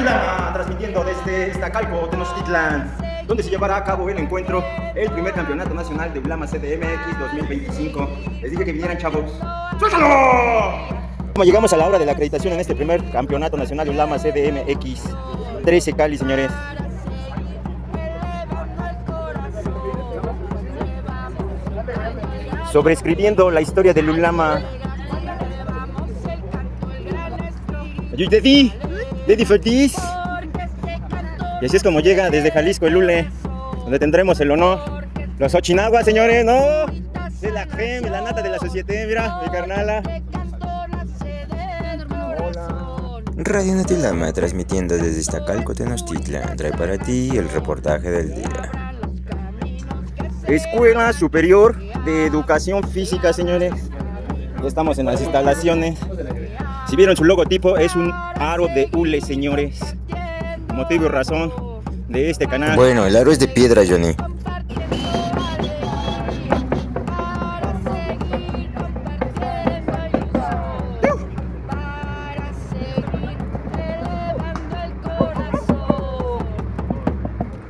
Tulama, transmitiendo desde Iztacalco, Tenochtitlán, donde se llevará a cabo el encuentro, el primer campeonato nacional de Ulama CDMX 2025. Les dije que vinieran, chavos. ¡Suéltalo! Como llegamos a la hora de la acreditación en este primer campeonato nacional de Ulama CDMX 13 Cali, señores. Sobreescribiendo la historia del Ulama. Are you ready for this? Y así es como llega desde Jalisco el Ule, donde tendremos el honor. Los Ochinaguas, señores, ¿no? De la creme, la nata de la sociedad, mira, mi carnala. Radio Notilama, transmitiendo desde Iztacalco, Tenochtitlán, trae para ti el reportaje del día. Escuela Superior de Educación Física, señores. Ya estamos en las instalaciones. Si vieron su logotipo, es un aro de hule, señores. Motivo y razón de este canal. Bueno, el aro es de piedra, Johnny.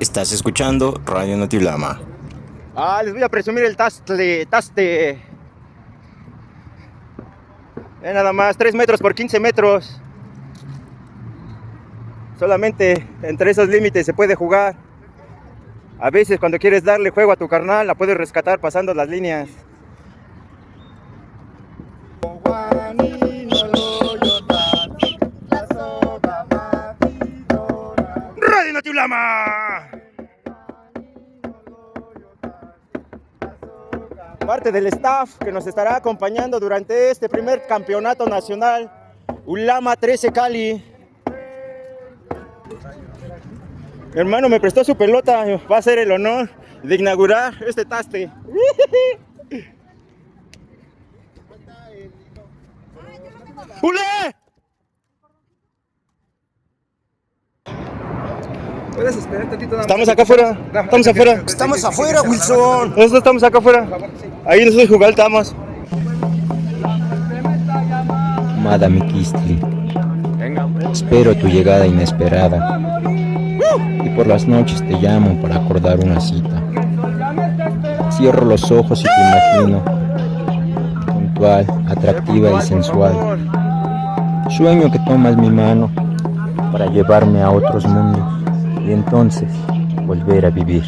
Estás escuchando Radio Notilama. Les voy a presumir el taste. Nada más, 3 metros por 15 metros. Solamente entre esos límites se puede jugar. A veces cuando quieres darle juego a tu carnal, la puedes rescatar pasando las líneas. Radio Notilama. Parte del staff que nos estará acompañando durante este primer campeonato nacional Ulama 13 Cali. Mi hermano me prestó su pelota, va a ser el honor de inaugurar este taste. ¡Ule! ¿Puedes esperar tantito? Estamos acá afuera. Estamos afuera. Estamos afuera, Wilson. Nosotros estamos acá afuera. Ahí nosotros jugamos. Amada Miquistli, espero tu llegada inesperada y por las noches te llamo para acordar una cita. Cierro los ojos y te imagino, puntual, atractiva y sensual. Sueño que tomas mi mano para llevarme a otros mundos y entonces volver a vivir.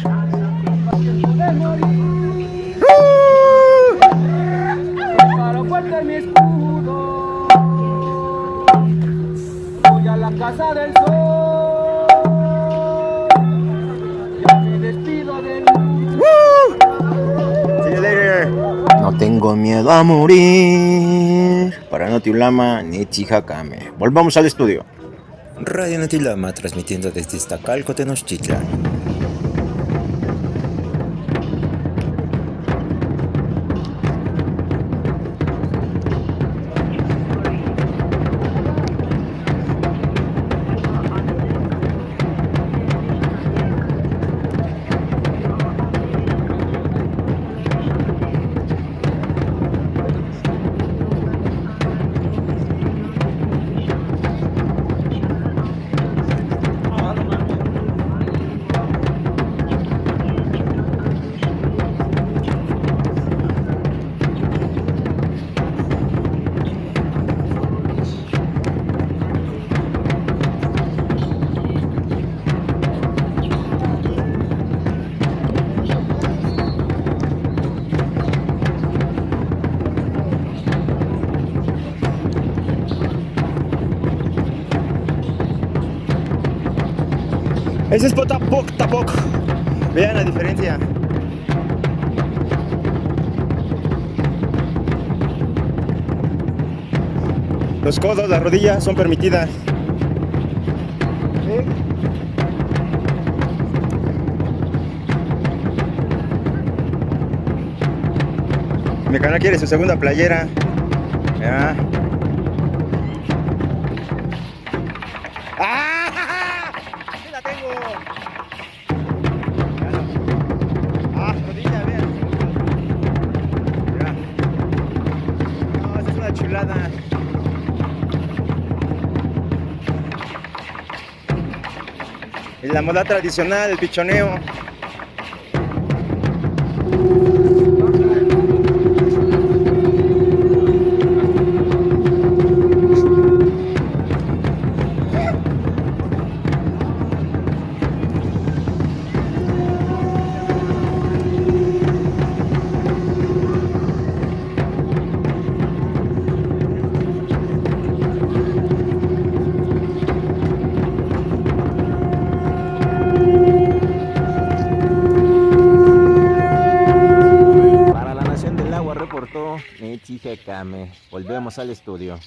Voy a la casa del sol. Ya me despido de mí. See you later. No tengo miedo a morir. Para Notilama, Nichijacame. Volvamos al estudio. Radio Notilama, transmitiendo desde Iztacalco, Tenochtitlán. Ese es Potapoc. Vean la diferencia. Los codos, las rodillas son permitidas. ¿Sí? Mi canal quiere su segunda playera. Ya. ¡Ah! ¡Sí la tengo! Rodilla, vean. Mira. No, esa es una chulada. En la moda tradicional, el pichoneo. Para la Nación del Agua reportó Nechi Kame. Volvemos al estudio.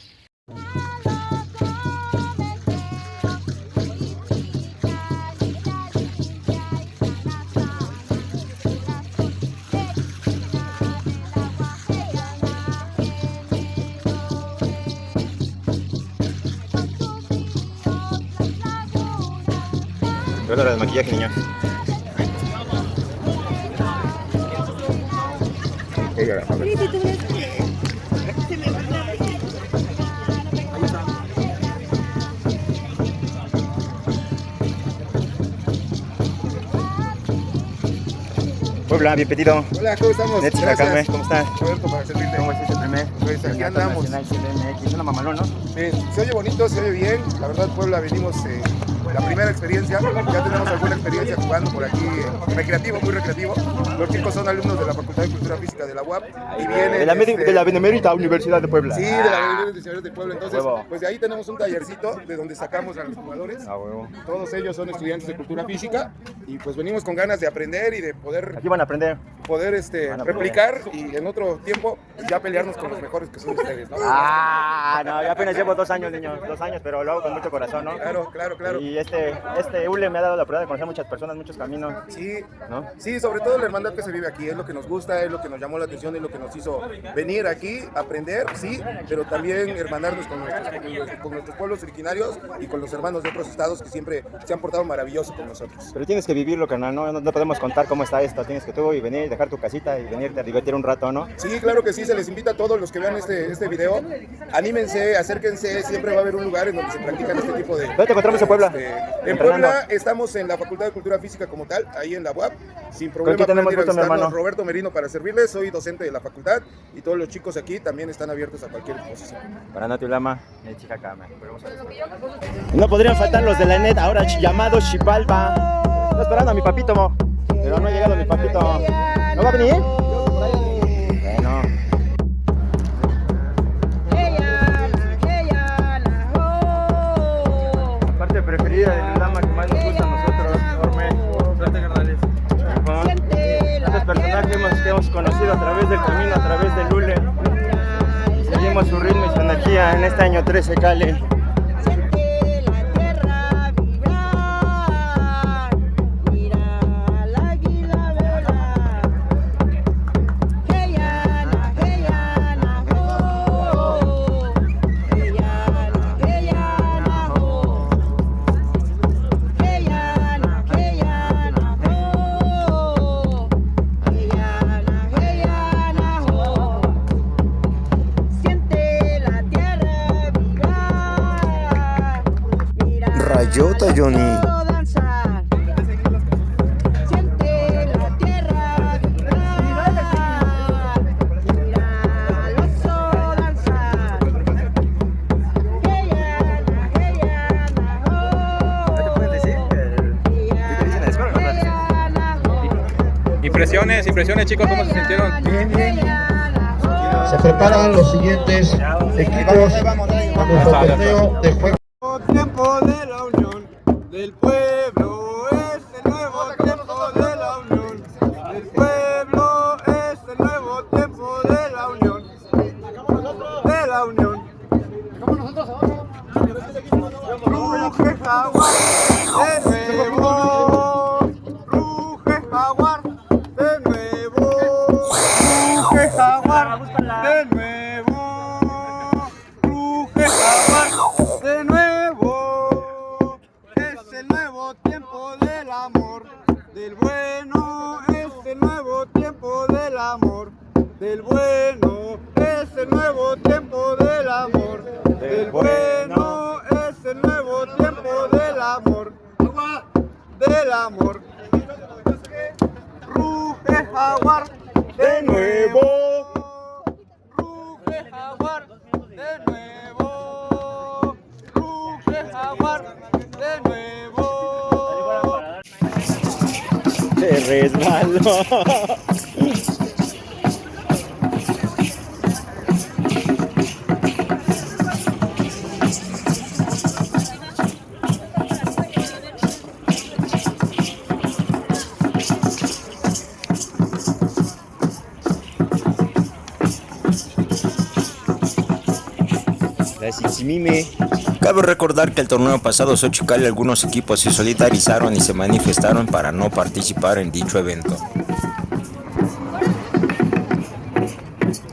Es hora de maquillaje, niña. Puebla, bienvenido. Hola, ¿cómo estamos? Nechi Kame, ¿cómo estás? Roberto, para servirte. ¿Cómo es este primer Pues aquí campeonato andamos. nacional CDMX? Una mamalón, ¿no? Se oye bonito, se oye bien. La verdad, Puebla venimos la primera experiencia. Ya tenemos alguna experiencia jugando por aquí, recreativo, muy recreativo. Los chicos son alumnos de la Facultad de Cultura Física de la UAP y vienen De la Benemérita Universidad de Puebla. Sí, de la Universidad de Puebla. Entonces, Huevo. pues de ahí tenemos un tallercito de donde sacamos a los jugadores. Ah, huevo. Todos ellos son estudiantes de Cultura Física y pues venimos con ganas de aprender y de poder Aquí van a aprender. Van a replicar y en otro tiempo ya pelearnos con los mejores que son ustedes, ¿no? Ah, no, yo apenas llevo 2 años, niños. 2 años, pero lo hago con mucho corazón, ¿no? Claro. Y este ULE me ha dado la oportunidad de conocer muchas personas, muchos caminos. Sí, ¿no? sí, sobre todo la hermandad que se vive aquí, es lo que nos gusta, es lo que nos llamó la atención, es lo que nos hizo venir aquí, aprender, sí, pero también hermanarnos con nuestros pueblos originarios y con los hermanos de otros estados que siempre se han portado maravilloso con nosotros. Pero tienes que vivirlo, carnal, no podemos contar cómo está esto. Tienes que tú y venir, dejar tu casita y venirte a divertir un rato, ¿no? Sí, claro que sí, se les invita a todos los que vean este video, anímense, acérquense, siempre va a haber un lugar en donde se practican este tipo de... ¿Dónde te encontramos en Puebla? En Puebla estamos en la Facultad de Cultura Física como tal, ahí en la UAP, sin problema. ¿Con quién tenemos pueden ir a gusto, mi visitarnos. hermano? Roberto Merino para servirles, soy docente de la facultad y todos los chicos aquí también están abiertos a cualquier exposición. Para Nati Ulama, Nechi Kame. No podrían faltar los de la ENET, ahora llamados Chipalba. Estoy esperando a mi papito, pero no ha llegado mi papito. ¿No va a venir? Bueno. La parte preferida del Ulama que más nos gusta a nosotros, Orme. Suerte, carnales. Estos personajes que hemos conocido a través del camino, a través del Lule. Seguimos su ritmo y su energía en este año 13 Cali. Rayota, Johnny. Impresiones, chicos, ¿cómo se sintieron? Se preparan los siguientes equipos para nuestro torneo de juego. Tiempo de la unión del pueblo es el nuevo tiempo de la unión del pueblo es el nuevo tiempo de la unión de la unión. Ruge jaguar de nuevo, ruge jaguar de nuevo, ruge jaguar de nuevo, ruge jaguar de nuevo. Es el nuevo tiempo del amor, del bueno, es el nuevo tiempo del amor, del bueno, es el nuevo tiempo del amor, del bueno, es el nuevo tiempo del amor. del amor. Ruge jaguar de nuevo. Ruge jaguar de nuevo. Ruge jaguar de nuevo. Se resbaló. Cabe recordar que el torneo pasado Xochicali algunos equipos se solidarizaron y se manifestaron para no participar en dicho evento.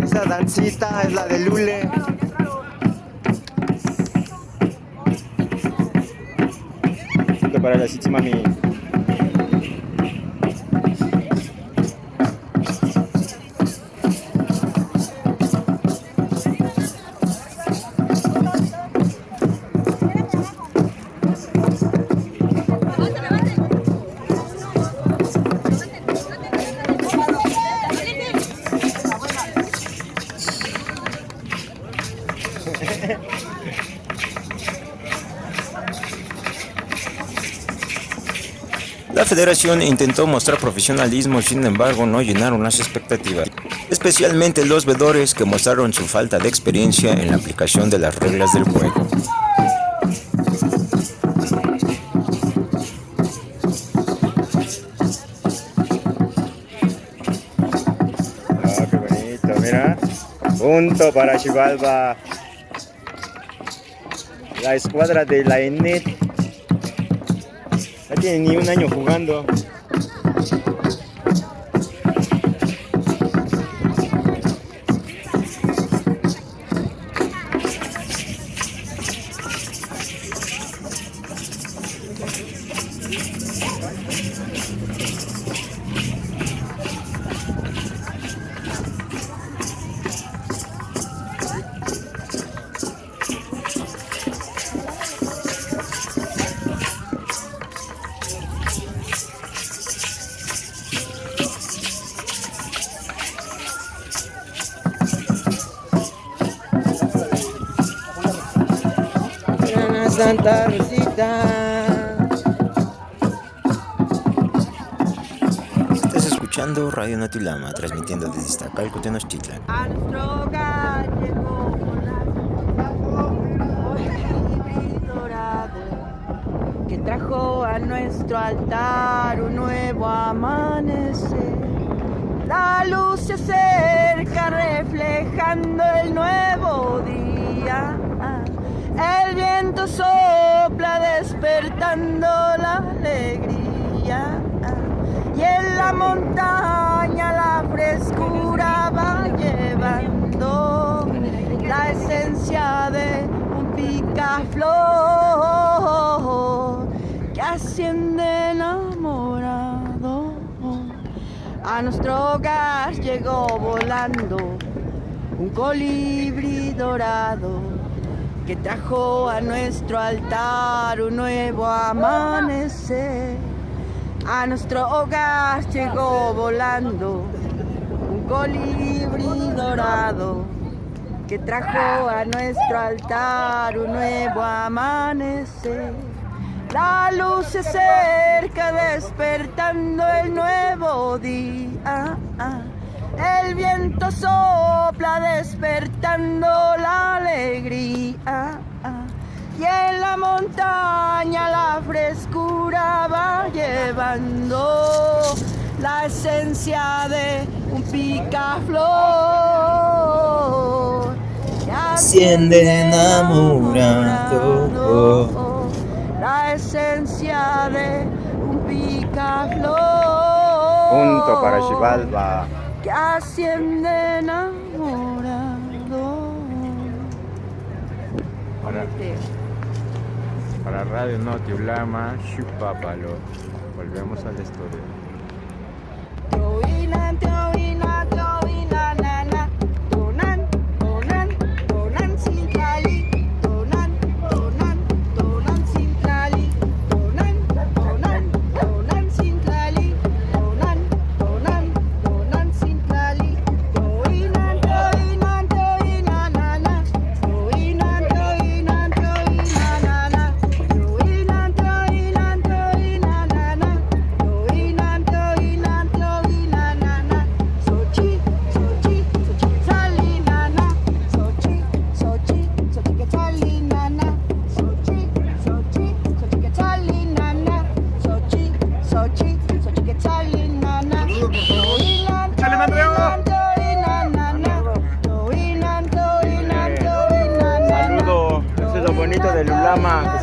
Esa dancita es la de Lule. Esto para la Chichimami. La federación intentó mostrar profesionalismo, sin embargo no llenaron las expectativas, especialmente los vedores que mostraron su falta de experiencia en la aplicación de las reglas del juego. Ah, qué bonito, mira. Punto para Xibalba. La escuadra de la ENET. No tiene ni un año jugando. Santa Rosita. Estás escuchando Radio Notilama, transmitiendo desde Iztacalco, Tenochtitlan. A nuestro hogar llegó un dorado que trajo a nuestro altar un nuevo amanecer. La luz se acerca reflejando el nuevo día. El viento sopla despertando la alegría. Y en la montaña la frescura va llevando la esencia de un picaflor que asciende enamorado. A nuestro hogar llegó volando un colibrí dorado que trajo a nuestro altar un nuevo amanecer. A nuestro hogar llegó volando un colibrí dorado que trajo a nuestro altar un nuevo amanecer. La luz se acerca despertando el nuevo día. El viento sopla despertando la alegría. Y en la montaña la frescura va llevando la esencia de un picaflor que Asciende enamorado. La esencia de un picaflor. Punto para Xibalba. Que asciende enamorado. Para Radio Notilama, Xupápalo. Volvemos al estudio.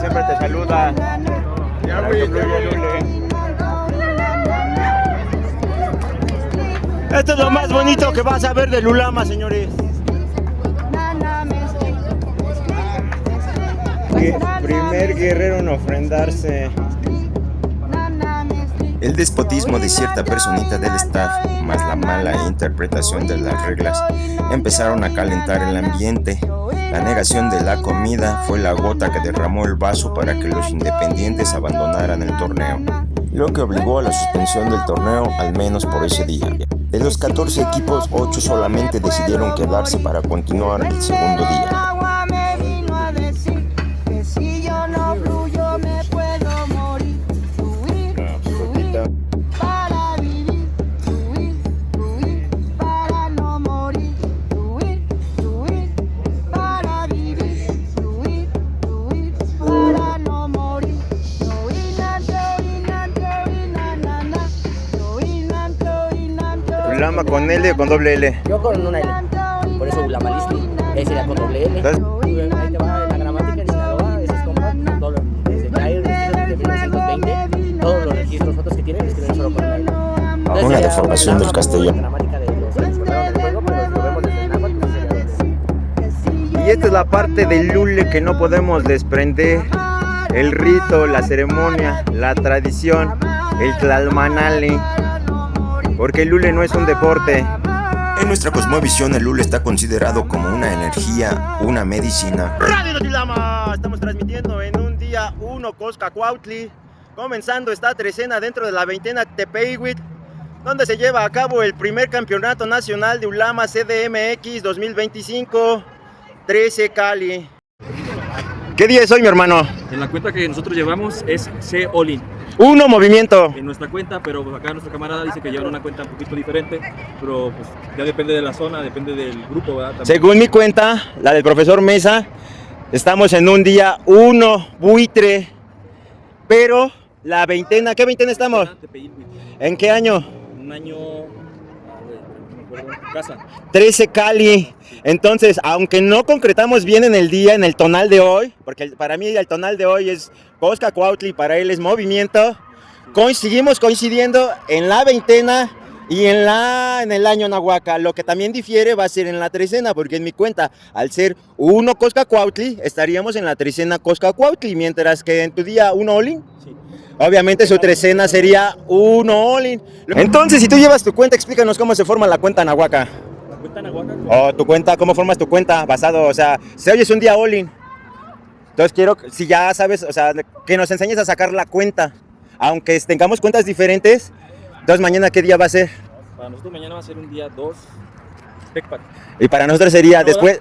siempre te saluda. Para que fluya Lule. Esto es lo más bonito que vas a ver de Lulama, señores. Primer guerrero en ofrendarse. El despotismo de cierta personita del staff, más la mala interpretación de las reglas, empezaron a calentar el ambiente. La negación de la comida fue la gota que derramó el vaso para que los independientes abandonaran el torneo, lo que obligó a la suspensión del torneo al menos por ese día. De los 14 equipos, 8 solamente decidieron quedarse para continuar el segundo día. Ulama con L o con doble L. Yo con una L, por eso Ulamalisti. Ese sería con doble L. Ahí te va la gramática en Sinaloa, ese es con todo, desde que hay registros de 1920, todos los registros fotos que tienen escriben solo con una L. Entonces, Una deformación del castellano. La gramática de los que escolaron del juego, pero si lo vemos desde el náhuatl, pues sería Y esta es la parte del Lule que no podemos desprender. El rito, la ceremonia, la tradición, el tlalmanali. Porque el Lule no es un deporte. En nuestra cosmovisión, el Lule está considerado como una energía, una medicina. Radio Notilama, estamos transmitiendo en un día 1 Coscacuautli, comenzando esta trecena dentro de la veintena Tepeyhuitl, donde se lleva a cabo el primer campeonato nacional de Ulama CDMX 2025, 13 Cali. ¿Qué día es hoy, mi hermano? En la cuenta que nosotros llevamos es C All-in. 1 movimiento. En nuestra cuenta, pero pues acá nuestra camarada dice que llevan una cuenta un poquito diferente, pero pues ya depende de la zona, depende del grupo, ¿verdad? También. Según mi cuenta, la del profesor Mesa, estamos en un día 1 buitre, pero la veintena, ¿qué veintena estamos? ¿En qué año? Un año, casa. 13 Cali. Entonces, aunque no concretamos bien en el día, en el tonal de hoy, porque para mí el tonal de hoy es Coscacuautli, para él es movimiento, seguimos coincidiendo en la veintena y en el año Nahuaca. Lo que también difiere va a ser en la trecena, porque en mi cuenta, al ser 1 Coscacuautli, estaríamos en la trecena Coscacuautli, mientras que en tu día 1 All-in. Sí. Obviamente su trecena sería 1 All-in. Entonces, si tú llevas tu cuenta, explícanos cómo se forma la cuenta Nahuaca. La cuenta Nahuaca. O tu cuenta, ¿cómo formas tu cuenta? Basado, o sea, si hoy es un día All-in. Entonces quiero, si ya sabes, o sea, que nos enseñes a sacar la cuenta. Aunque tengamos cuentas diferentes, entonces mañana, ¿qué día va a ser? Para nosotros mañana va a ser un día 2 Tecpat. Y para nosotros sería No, después...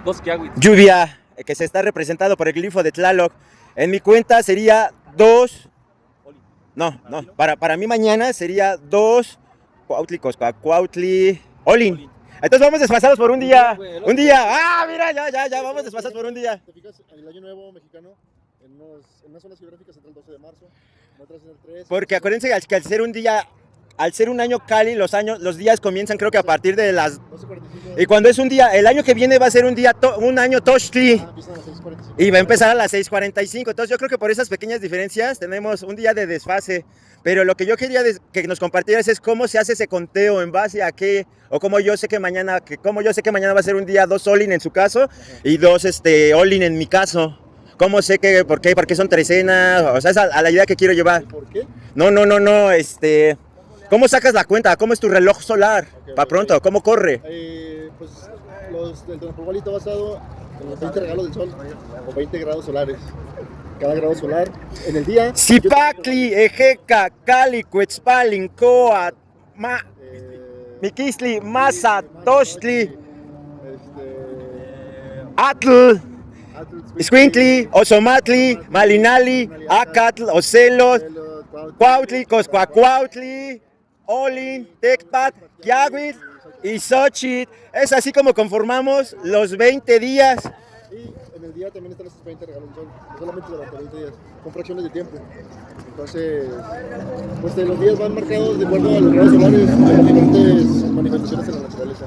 Dos Kiawit. Lluvia, que se está representado por el glifo de Tlaloc. En mi cuenta sería 2... No, para mí mañana sería 2 Cuautli, Coscacuautli, All-in. Entonces vamos desfasados por un día. Un día. Ah, mira, ya, vamos desfasados por un día. ¿Te fijas? El Año Nuevo mexicano, en unas zonas geográficas entra el 12 de marzo, en otras en el 3. Porque acuérdense que al ser un día, al ser un año Cali, los días comienzan creo que a partir de las... 12:45. Y cuando es un día, el año que viene va a ser un año Tochtli. Empiezan a las 6:45. Y va a empezar a las 6:45. Entonces yo creo que por esas pequeñas diferencias tenemos un día de desfase. Pero lo que yo quería que nos compartieras es cómo se hace ese conteo, en base a qué, o cómo yo sé que mañana va a ser un día 2 All-in en su caso y 2 All-in en mi caso. ¿Cómo sé que, por qué son trecenas? O sea, es a la idea que quiero llevar. ¿Por qué? No, ¿cómo sacas la cuenta? ¿Cómo es tu reloj solar? Para pronto, ¿cómo corre? Pues el Tonapolvalito basado en los 20 regalos del sol, o 20 grados solares. Cada grado solar en el día. Zipacli, Ejeca, Cali, Cuetzpalin, Coat, Miquistli, Masa, Tochtli, Atl, Escuintli, Osomatli, Malinali, Acatl, Ocelot, Cuautli, Coscacuautli, All-in, Tecpat, Kiawit y Xochitl. Es así como conformamos los 20 días. Y en el día también están esos 20 regalos del sol, no solamente durante 20 días, con fracciones de tiempo. Entonces, pues los días van marcados de acuerdo a los grados solares de las diferentes manifestaciones en la naturaleza.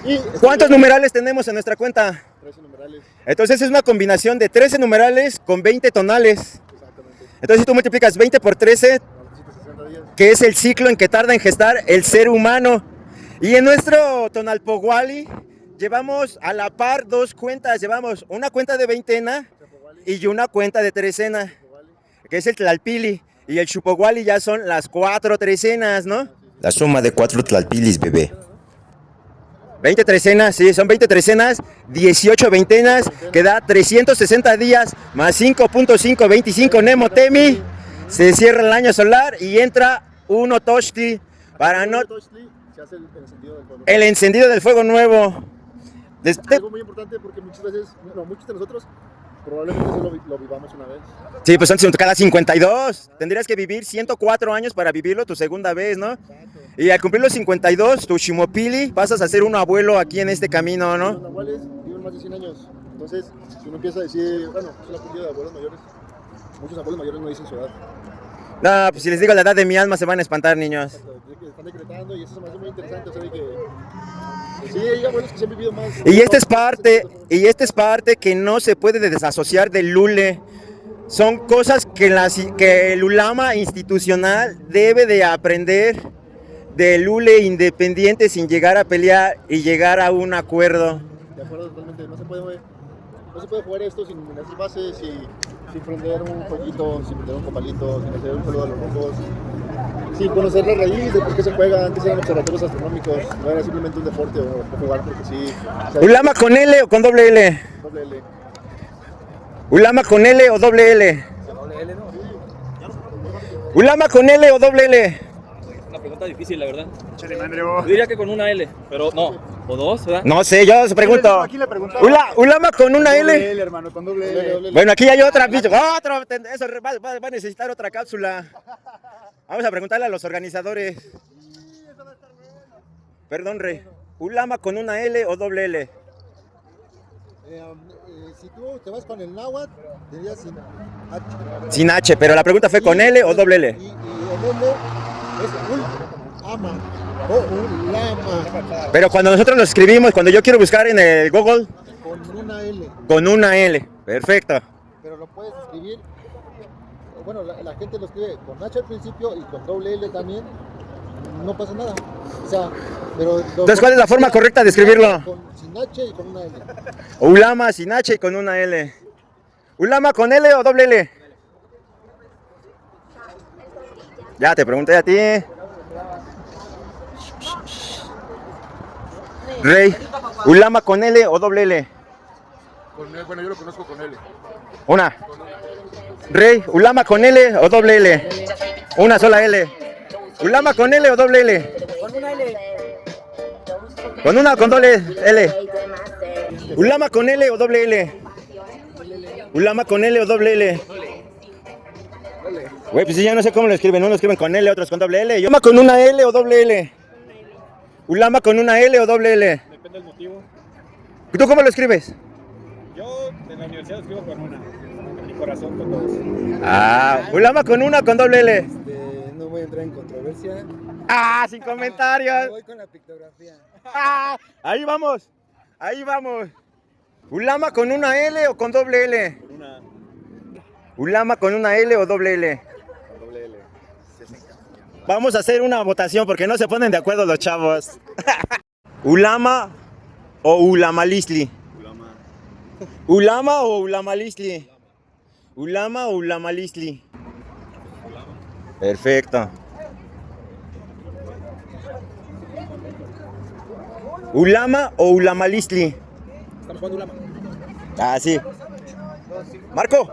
Y ¿Cuántos numerales tenemos en nuestra cuenta? 13 numerales. Entonces es una combinación de 13 numerales con 20 tonales. Exactamente. Entonces si tú multiplicas 20 por 13, 960 días. que es el ciclo en que tarda en gestar el ser humano. Y en nuestro Tonalpohualli llevamos a la par dos cuentas. Llevamos una cuenta de veintena y una cuenta de trecena, que es el Tlalpili. Y el Chupohualli ya son las 4 trecenas, ¿no? La suma de 4 tlalpilis, bebé. 20 trecenas, sí, son 20 trecenas, 18 veintenas, que da 360 días, más 5.5, 25 Nemotemi. Se cierra el año solar y entra un Otochtli para no... Se hace el encendido del fuego. El encendido del fuego nuevo. Algo muy importante porque muchas veces, bueno, muchos de nosotros probablemente solo lo vivamos una vez. Sí, pues son cada 52. Tendrías que vivir 104 años para vivirlo tu segunda vez, ¿no? Y al cumplir los 52, tu Ximopili, pasas a ser un abuelo aquí en este camino, ¿no? Los nahuales viven más de 100 años. Entonces, si uno empieza a decir, bueno, es la cultura de abuelos mayores, muchos abuelos mayores no dicen su edad. No, pues si les digo la edad de mi alma se van a espantar, niños. Están decretando y eso se me hace muy interesante. O sea, que sí, hay abuelos que se han vivido más. Y esta es parte que no se puede desasociar del lule. Son cosas que el ulama institucional debe de aprender del lule independiente sin llegar a pelear y llegar a un acuerdo. De acuerdo, totalmente. No se puede jugar esto sin hacer bases, sin prender un pollito, sin prender un copalito, sin hacer un saludo a los rumbos, sin conocer la raíz de por qué se juega. Antes eran observatorios astronómicos, no era simplemente un deporte o jugar porque sí. O sea, ¿Ulama con L o con doble L? Doble L. ¿Ulama con L o doble L? Doble L, ¿no? ¿Ulama con L o doble L? Una pregunta difícil, la verdad. Yo diría que con una L, pero no. O dos, ¿verdad? No sé, yo os pregunto. Aquí le preguntaba. ¿Ulama con una L? Doble L, hermano, con doble L. Bueno, aquí hay otra, bicho. Eso va a necesitar otra cápsula. Vamos a preguntarle a los organizadores. Perdón, Rey. ¿Ulama con una L o doble L? Si tú te vas con el náhuatl, dirías sin H. Sin H, pero la pregunta fue con L o doble L. Y el L es ulama o ulama. Pero cuando nosotros lo escribimos, cuando yo quiero buscar en el Google, Con una L. con una L. Perfecto. Pero lo puedes escribir. Bueno, la gente lo escribe con H al principio y con doble L también. No pasa nada. O sea, pero. Entonces, ¿cuál es la forma correcta de escribirlo? Sin H y con una L. Ulama sin H y con una L. ¿Ulama con L o doble L? Ya te pregunté a ti. Rey, ¿ulama con L o doble L? Bueno, yo lo conozco con L. Una. Rey, ¿ulama con L o doble L? Una sola L. ¿Ulama con L o doble L? Con una L. Con una o con doble L. ¿Ulama con L o doble L? ¿Ulama con L o doble L? Güey, pues ya no sé cómo lo escriben. Unos escriben con L, otros con doble L. ¿Ulama con una L o doble L? ¿Ulama con una L o doble L? Depende del motivo. ¿Y tú cómo lo escribes? Yo en la universidad escribo con una. En mi corazón con dos. Ah, ¿ulama con una o con doble L? No voy a entrar en controversia. Ah, sin comentarios. Voy con la pictografía. Ah, ahí vamos. Ahí vamos. ¿Ulama con una L o con doble L? Con una. ¿Ulama con una L o doble L? Doble L. Vamos a hacer una votación porque no se ponen de acuerdo los chavos. ¿Ulama o Ulamalisli? ¿Ulama o Ulamalisli? ¿Ulama o Ulamalisli? Perfecto. ¿Ulama o Ulamalisli? Estamos jugando Ulama. Ah, sí. Marco,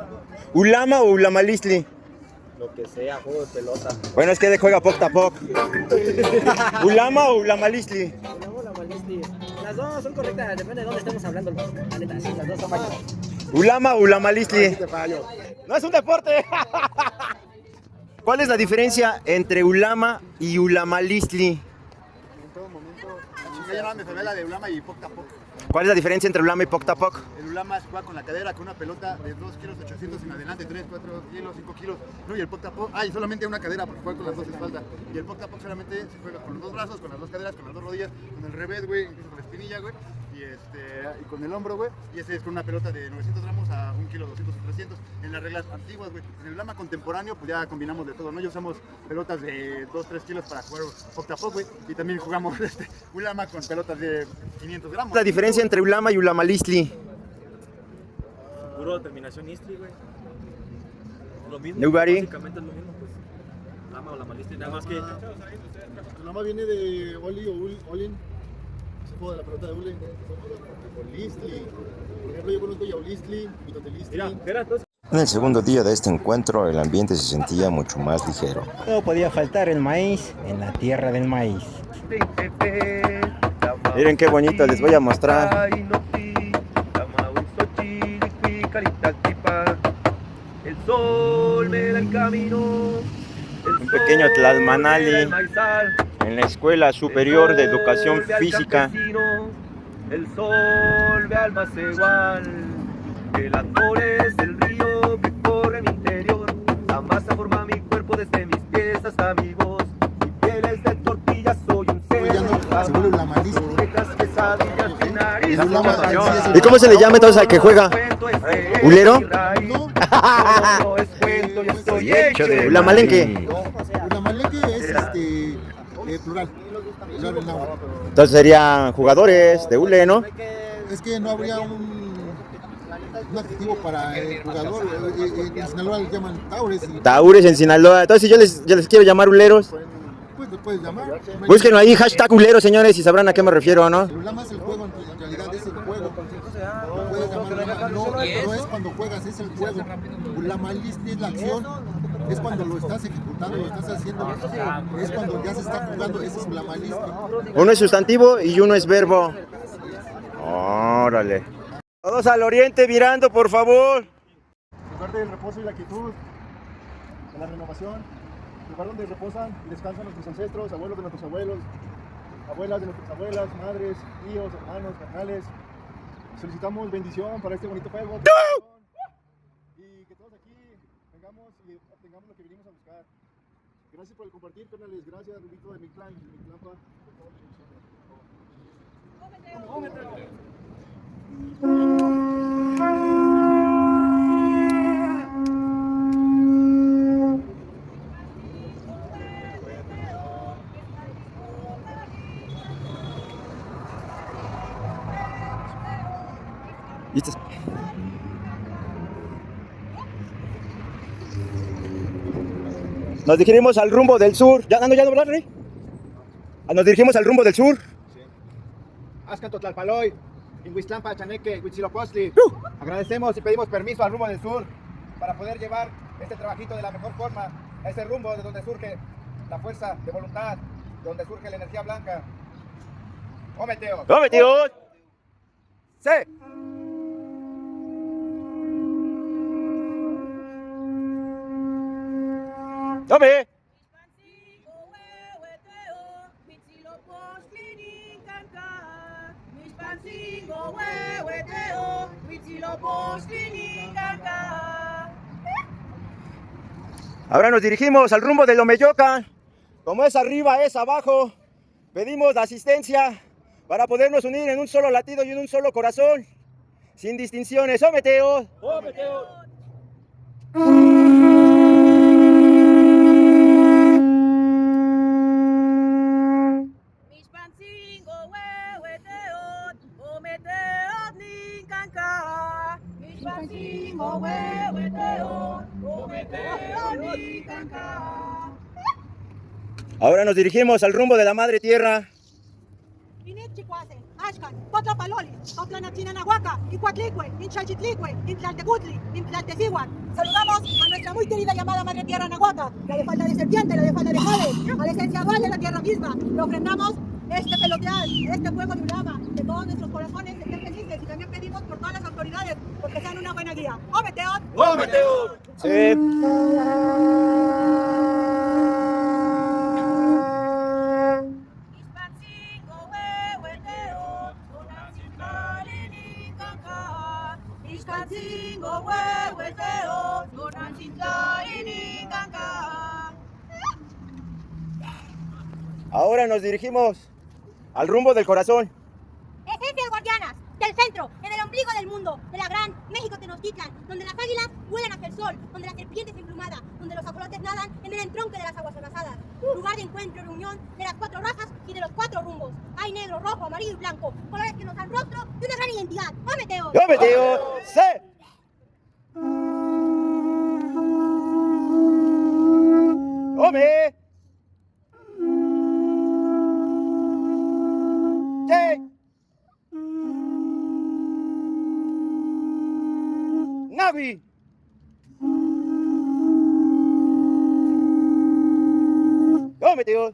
¿Ulama o Ulamalisli? Lo que sea, juego de pelota. Bueno, es que de juega poc a poc. ¿Ulama o Ulamalisli? Las dos son correctas, depende de dónde estemos hablando. La neta, sí, las dos son válidas. ¿Ulama o Ulamalisli? No es un deporte. ¿Cuál es la diferencia entre Ulama y Ulamalisli? En todo momento. Ya llenaron de favela de ulama y poco a poco. ¿Cuál es la diferencia entre Ulama y Poctapoc? El Ulama juega con la cadera, con una pelota de 2 kilos 800 en adelante, 3, 4 kilos, 5 kilos. No, y el Poctapoc, solamente una cadera porque juega con las dos espaldas. Y el Poctapoc solamente se juega con los dos brazos, con las dos caderas, con las dos rodillas, con el revés, güey, incluso con la espinilla, güey. Y con el hombro, güey. Y ese es con una pelota de 900 gramos a 1 kilo 200 o 300 en las reglas antiguas, güey. En el Ulama contemporáneo, pues ya combinamos de todo, ¿no? Ya usamos pelotas de 2-3 kilos para jugar Poctapoc, güey. Y también jugamos Ulama con pelotas de 500 gramos. La diferencia entre Ulama y Ulamalistli. Puro terminación Istli, güey. Lo mismo. Nobody. Básicamente es lo mismo, pues. Ulama o Ulamalistli, nada más que. El Ulama viene de Oli o Olin. Se fue de la pelota de Ule. Olistli. Por ejemplo, yo conozco ya Olistli, Mitotelistli. Mira, entonces. En el segundo día de este encuentro, el ambiente se sentía mucho más ligero. No podía faltar el maíz en la tierra del maíz. Miren qué bonito, les voy a mostrar. El sol me da el camino. Un pequeño Tlalmanali en la Escuela Superior de Educación Física. El sol ve al más igual que las flores del río que corre en mi interior. La masa forma mi cuerpo desde mis pies hasta mi voz. Mi piel es de tortilla, soy un ser. Se vuelve Ulamalistli. ¿Y cómo se le llama entonces al que juega? ¿Ulero? ¿Ulamalenque? Ulamalentli es plural. Entonces serían jugadores de Ule, ¿no? Es que no habría un adjetivo para el jugador. En Sinaloa le llaman taures. Taures en Sinaloa. Entonces si yo les quiero llamar uleros, Pues lo puedes llamar. búsquenlo ahí, hashtag uleros, señores, y sabrán a qué me refiero, ¿no? El Ulama es el juego, en realidad es el juego. Puedes llamarlo, no es cuando juegas, es el juego. Ulamalistli es la acción, es cuando lo estás ejecutando, lo estás haciendo, es cuando ya se está jugando, ese es Ulamalistli. Uno es sustantivo y uno es verbo. Órale. Todos al oriente virando, por favor. Lugar del reposo y la quietud, de la renovación, lugar donde reposan y descansan nuestros ancestros, abuelos de nuestros abuelos, abuelas de nuestras abuelas, madres, tíos, hermanos, carnales. Solicitamos bendición para este bonito juego. Y que todos aquí vengamos y obtengamos lo que vinimos a buscar. Gracias por el compartir, carnales. Gracias, Rubito de mi clan, de mi clampa. ¿Viste? Nos dirigimos al rumbo del sur. ¿Ya ando ya doblar, Rey? Nos dirigimos al rumbo del sur. Ascanto Tlalpaloy, Inhuistlampa, Chaneque, Huitzilopochtli. Agradecemos y pedimos permiso al rumbo del sur para poder llevar este trabajito de la mejor forma, a ese rumbo de donde surge la fuerza de voluntad, donde surge la energía blanca. ¡Ómeteo! ¡Ómeteo! ¡Sí! ¡Tome! Ahora nos dirigimos al rumbo del Omeyocan. Como es arriba, es abajo. Pedimos la asistencia para podernos unir en un solo latido y en un solo corazón, sin distinciones. ¡Ómeteo! ¡Ómeteo! Ahora nos dirigimos al rumbo de la Madre Tierra. Saludamos a nuestra muy querida llamada Madre Tierra Nahuaca, la de falda de serpiente, la de falda de jade, a la esencia dual de la tierra misma. Le ofrendamos este peloteal, este fuego de Ulama, de todos nuestros corazones, de ser felices, y también pedimos por todas las autoridades, porque sean una buena guía. ¡Ómeteo! ¡Ómeteo! Sí. Singo huevo el feo, con Anchita y Nicanca. Ahora nos dirigimos al rumbo del corazón. Esencias guardianas del centro, en el ombligo del mundo, de la gran México Tenochtitlan, donde las águilas vuelan hacia el sol, donde las serpientes emplumadas, donde los ajolotes nadan en el entronque de las aguas abrasadas. Lugar de encuentro y reunión de las 4 razas y de los 4 rumbos. Hay negro, rojo, amarillo y blanco, colores que nos dan rostro de una gran identidad. ¡Ometeo! ¡Ometeo! ¡Sí! ¡Ome! ¡Sí! ¡Navi! ¡Ometeo!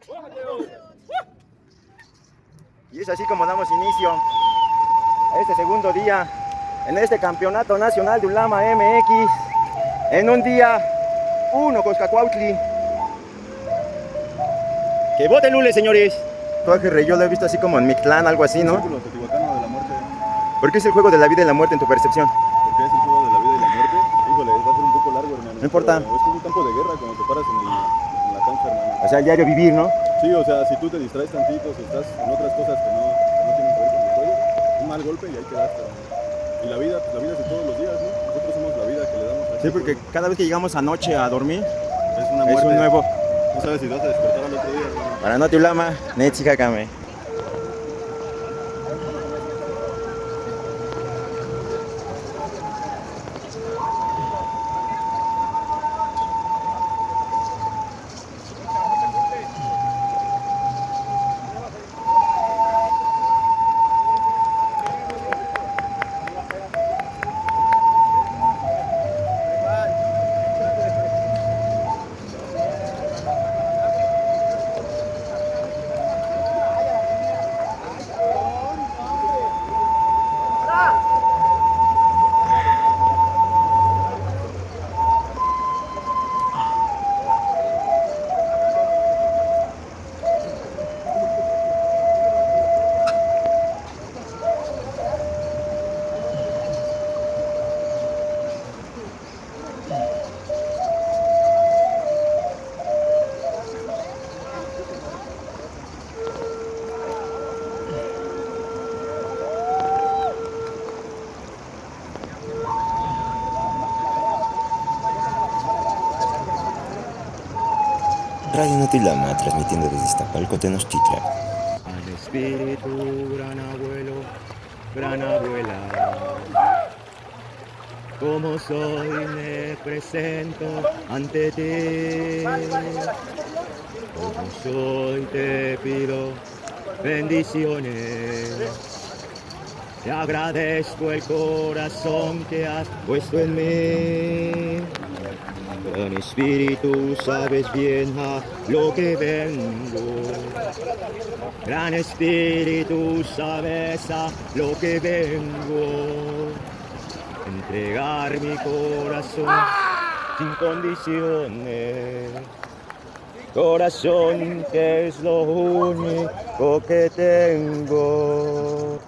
Y es así como damos inicio a este segundo día en este Campeonato Nacional de Ulama MX, en un día 1 Coscacuautli. ¡Que vote Lule, señores! Yo lo he visto así como en Mictlán, algo así, ¿no? ¿Por qué es el juego de la vida y la muerte en tu percepción? Porque es el juego de la vida y la muerte. Híjole, va a ser un poco largo, hermano. No importa. Es como un campo de guerra cuando te paras en la cancha, hermano. O sea, el diario vivir, ¿no? Sí, o sea, si tú te distraes tantito, si estás en otras cosas que no tienen que ver con el juego, un mal golpe y ahí quedaste, hermano. Y la vida, pues la vida es de todos los días, ¿no? Nosotros somos la vida que le damos a Sí, porque cada vez que llegamos anoche a dormir, es una es muerte. un nuevo. No sabes si vas a despertar al otro día, hermano. Para Noti Ulama, Netsikakame. Radio Noti Ulama, transmitiendo desde Iztapalco, Tenochtitlan. Al espíritu, gran abuelo, gran abuela, como soy me presento ante ti. Como soy te pido bendiciones. Te agradezco el corazón que has puesto en mí. Gran espíritu, sabes bien a lo que vengo. Gran espíritu, sabes a lo que vengo. Entregar mi corazón sin condiciones. Corazón que es lo único que tengo.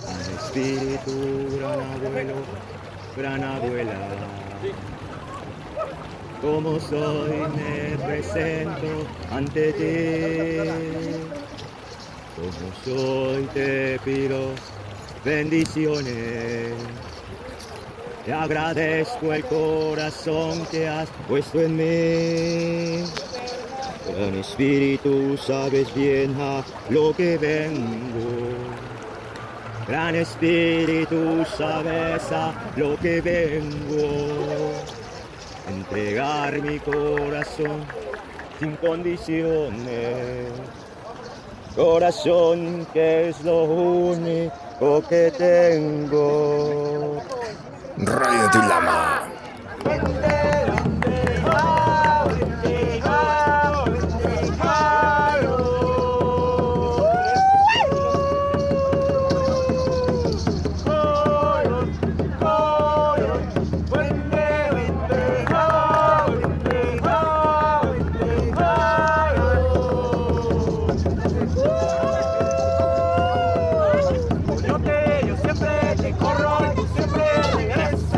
Gran espíritu, gran abuelo, gran abuela. Como soy me presento ante ti. Como soy te pido bendiciones. Te agradezco el corazón que has puesto en mí. Gran espíritu, sabes bien a lo que vengo. Gran espíritu, sabes a lo que vengo. Entregar mi corazón sin condiciones. Corazón que es lo único que tengo. Radio Noti Ulama. Yo siempre te corro y tú siempre regresas.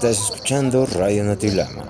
Estás escuchando Radio Noti Ulama.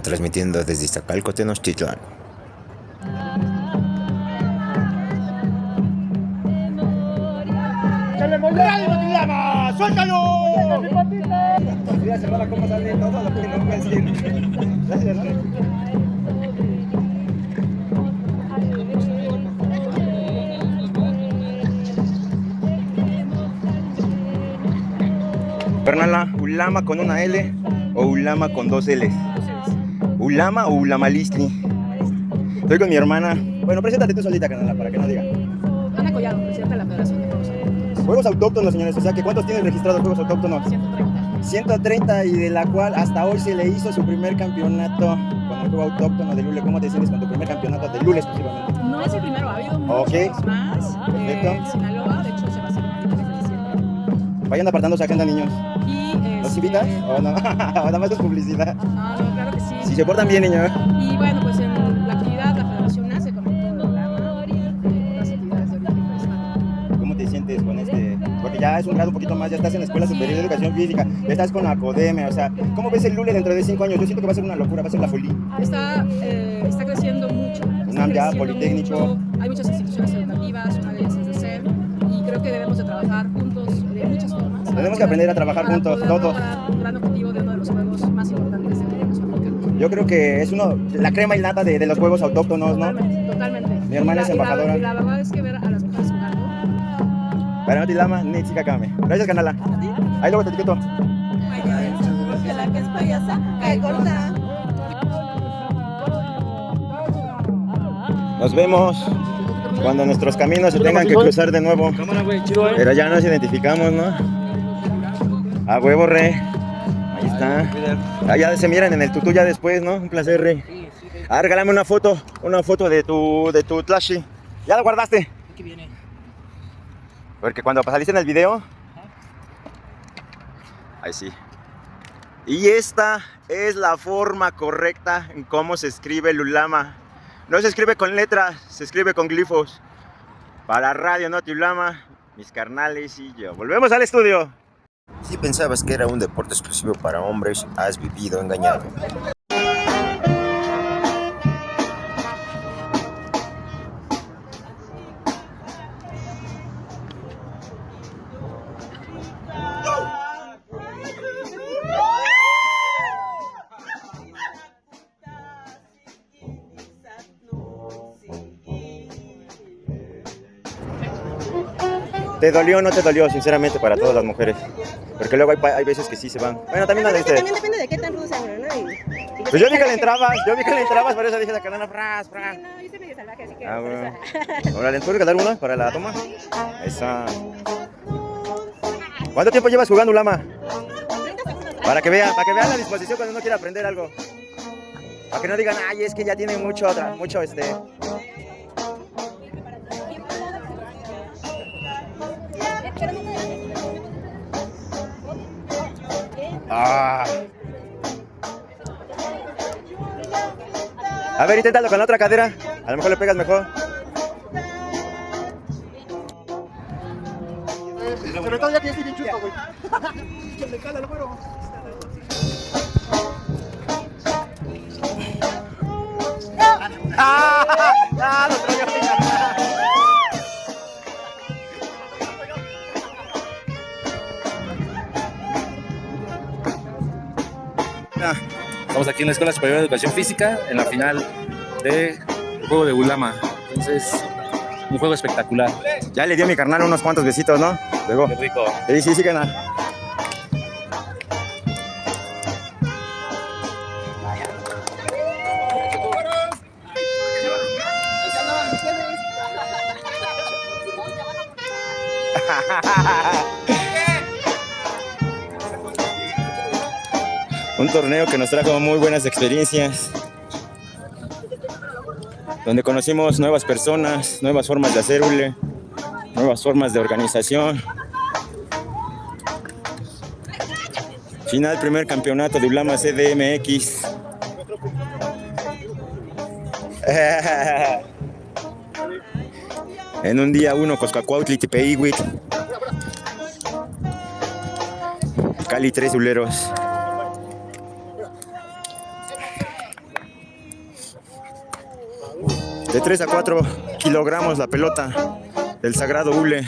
Transmitiendo desde Iztacalco, Tenochtitlán. ¡Radio Noti Ulama! ¡Suéltalo! Voy a cerrar cómo sale todo lo que no puede decir. Gracias. Bernala, Ulama con una L o Ulama con dos L's. Ulama o Ulamalistli. Estoy con mi hermana. Bueno, preséntate tú solita, canala, para que no diga. Ana Collado, presidenta de la Federación de Juegos Autóctonos. Juegos autóctonos, señores. O sea, que ¿cuántos tienen registrados juegos autóctonos? 130. 130, y de la cual hasta hoy se le hizo su primer campeonato con el juego autóctono de Lule. ¿Cómo te sientes con tu primer campeonato de Lule exclusivamente? No es el primero, ha habido muchos más. Perfecto. En Sinaloa, de hecho, se va a hacer un evento de diciembre. Vayan apartando su agenda, niños. Y ¿Los invitas? ¿O no? Nada más es publicidad. Ah, no, claro que sí. Si se portan bien, niños. Y bueno, pues en la actividad la Federación nace con el programa y otras actividades de origen prehispánico. ¿Cómo te sientes con este? Porque ya es un grado un poquito más, ya estás en la Escuela Superior de Educación Física, ya estás con la Acodeme, o sea, ¿cómo ves el Lule dentro de 5 años? Yo siento que va a ser una locura, va a ser la folie. Está creciendo mucho. UNAM ya, Politécnico. Mucho. Hay muchas instituciones educativas, una de ellas es de SED, y creo que debemos de trabajar juntos de muchas formas. Tenemos que aprender a trabajar juntos, todos. Un gran objetivo de uno de los juegos más importantes de Mesoamérica. Yo creo que es la crema y nata de los juegos autóctonos, ¿no? Totalmente. Mi hermana es embajadora. Y la verdad es que ver a las mujeres jugando. Para Noti Ulama, Nitsika Kame. Gracias, canala. Ahí luego te etiqueto. La que es payasa, cae gorda. Nos vemos cuando nuestros caminos se tengan que cruzar de nuevo. Pero ya nos identificamos, ¿no? A huevo, re. Ahí está. Ya se miran en el tutú ya después, ¿no? Un placer, re. Ah, regálame una foto de tu Tlashi. ¿Ya la guardaste? Aquí viene. Porque cuando saliste en el video. Ahí sí. Y esta es la forma correcta en cómo se escribe el Ulama. No se escribe con letras, se escribe con glifos. Para Radio Noti Ulama, mis carnales y yo. Volvemos al estudio. Si pensabas que era un deporte exclusivo para hombres, has vivido engañado. ¿Te dolió o no te dolió, sinceramente, para todas las mujeres? Porque luego hay veces que sí se van. Bueno, también también depende de qué tan rudo sea uno, ¿no? Pues yo vi que le entrabas, por eso dije la canana, fras. No, yo soy medio salvaje, así que Ah, por bueno. eso. Ahora, ¿le puedes dar uno para la toma? Esa. ¿Cuánto tiempo llevas jugando Ulama? Para que vean la disposición cuando uno quiere aprender algo. Para que no digan, ay, es que ya tiene mucho. Ah. A ver, inténtalo con la otra cadera. A lo mejor le pegas mejor. Sobre todo ya que estoy bien chusto, güey. Que me cala el güero. Estamos aquí en la Escuela Superior de Educación Física en la final del juego de Ulama. Entonces, un juego espectacular. Ya le dio a mi carnal unos cuantos besitos, ¿no? Luego. Qué rico. Sí, carnal. Un torneo que nos trajo muy buenas experiencias, donde conocimos nuevas personas, nuevas formas de hacer hule, nuevas formas de organización. Final primer campeonato de Ulama CDMX. En un día 1, Coscacuautli, Tepeíhuit. Cali 3 huleros. De 3 a 4 kilogramos la pelota del sagrado hule.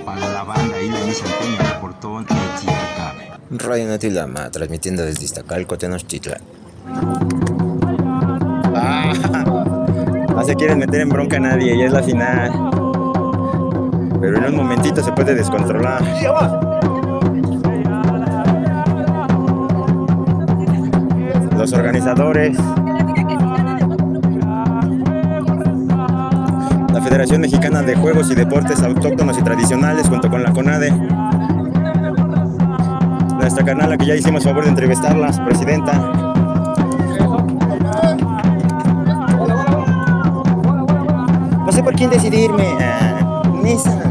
Para la banda y la Antonio reportó Radio Noti Ulama, transmitiendo desde Iztacalco, Tenochtitlan. No se quieren meter en bronca a nadie, ya es la final. Pero en un momentito se puede descontrolar. Los organizadores, la Federación Mexicana de Juegos y Deportes Autóctonos y Tradicionales, junto con la CONADE. Nuestra canala que ya hicimos favor de entrevistarla, su presidenta. No sé por quién decidirme. Nesa.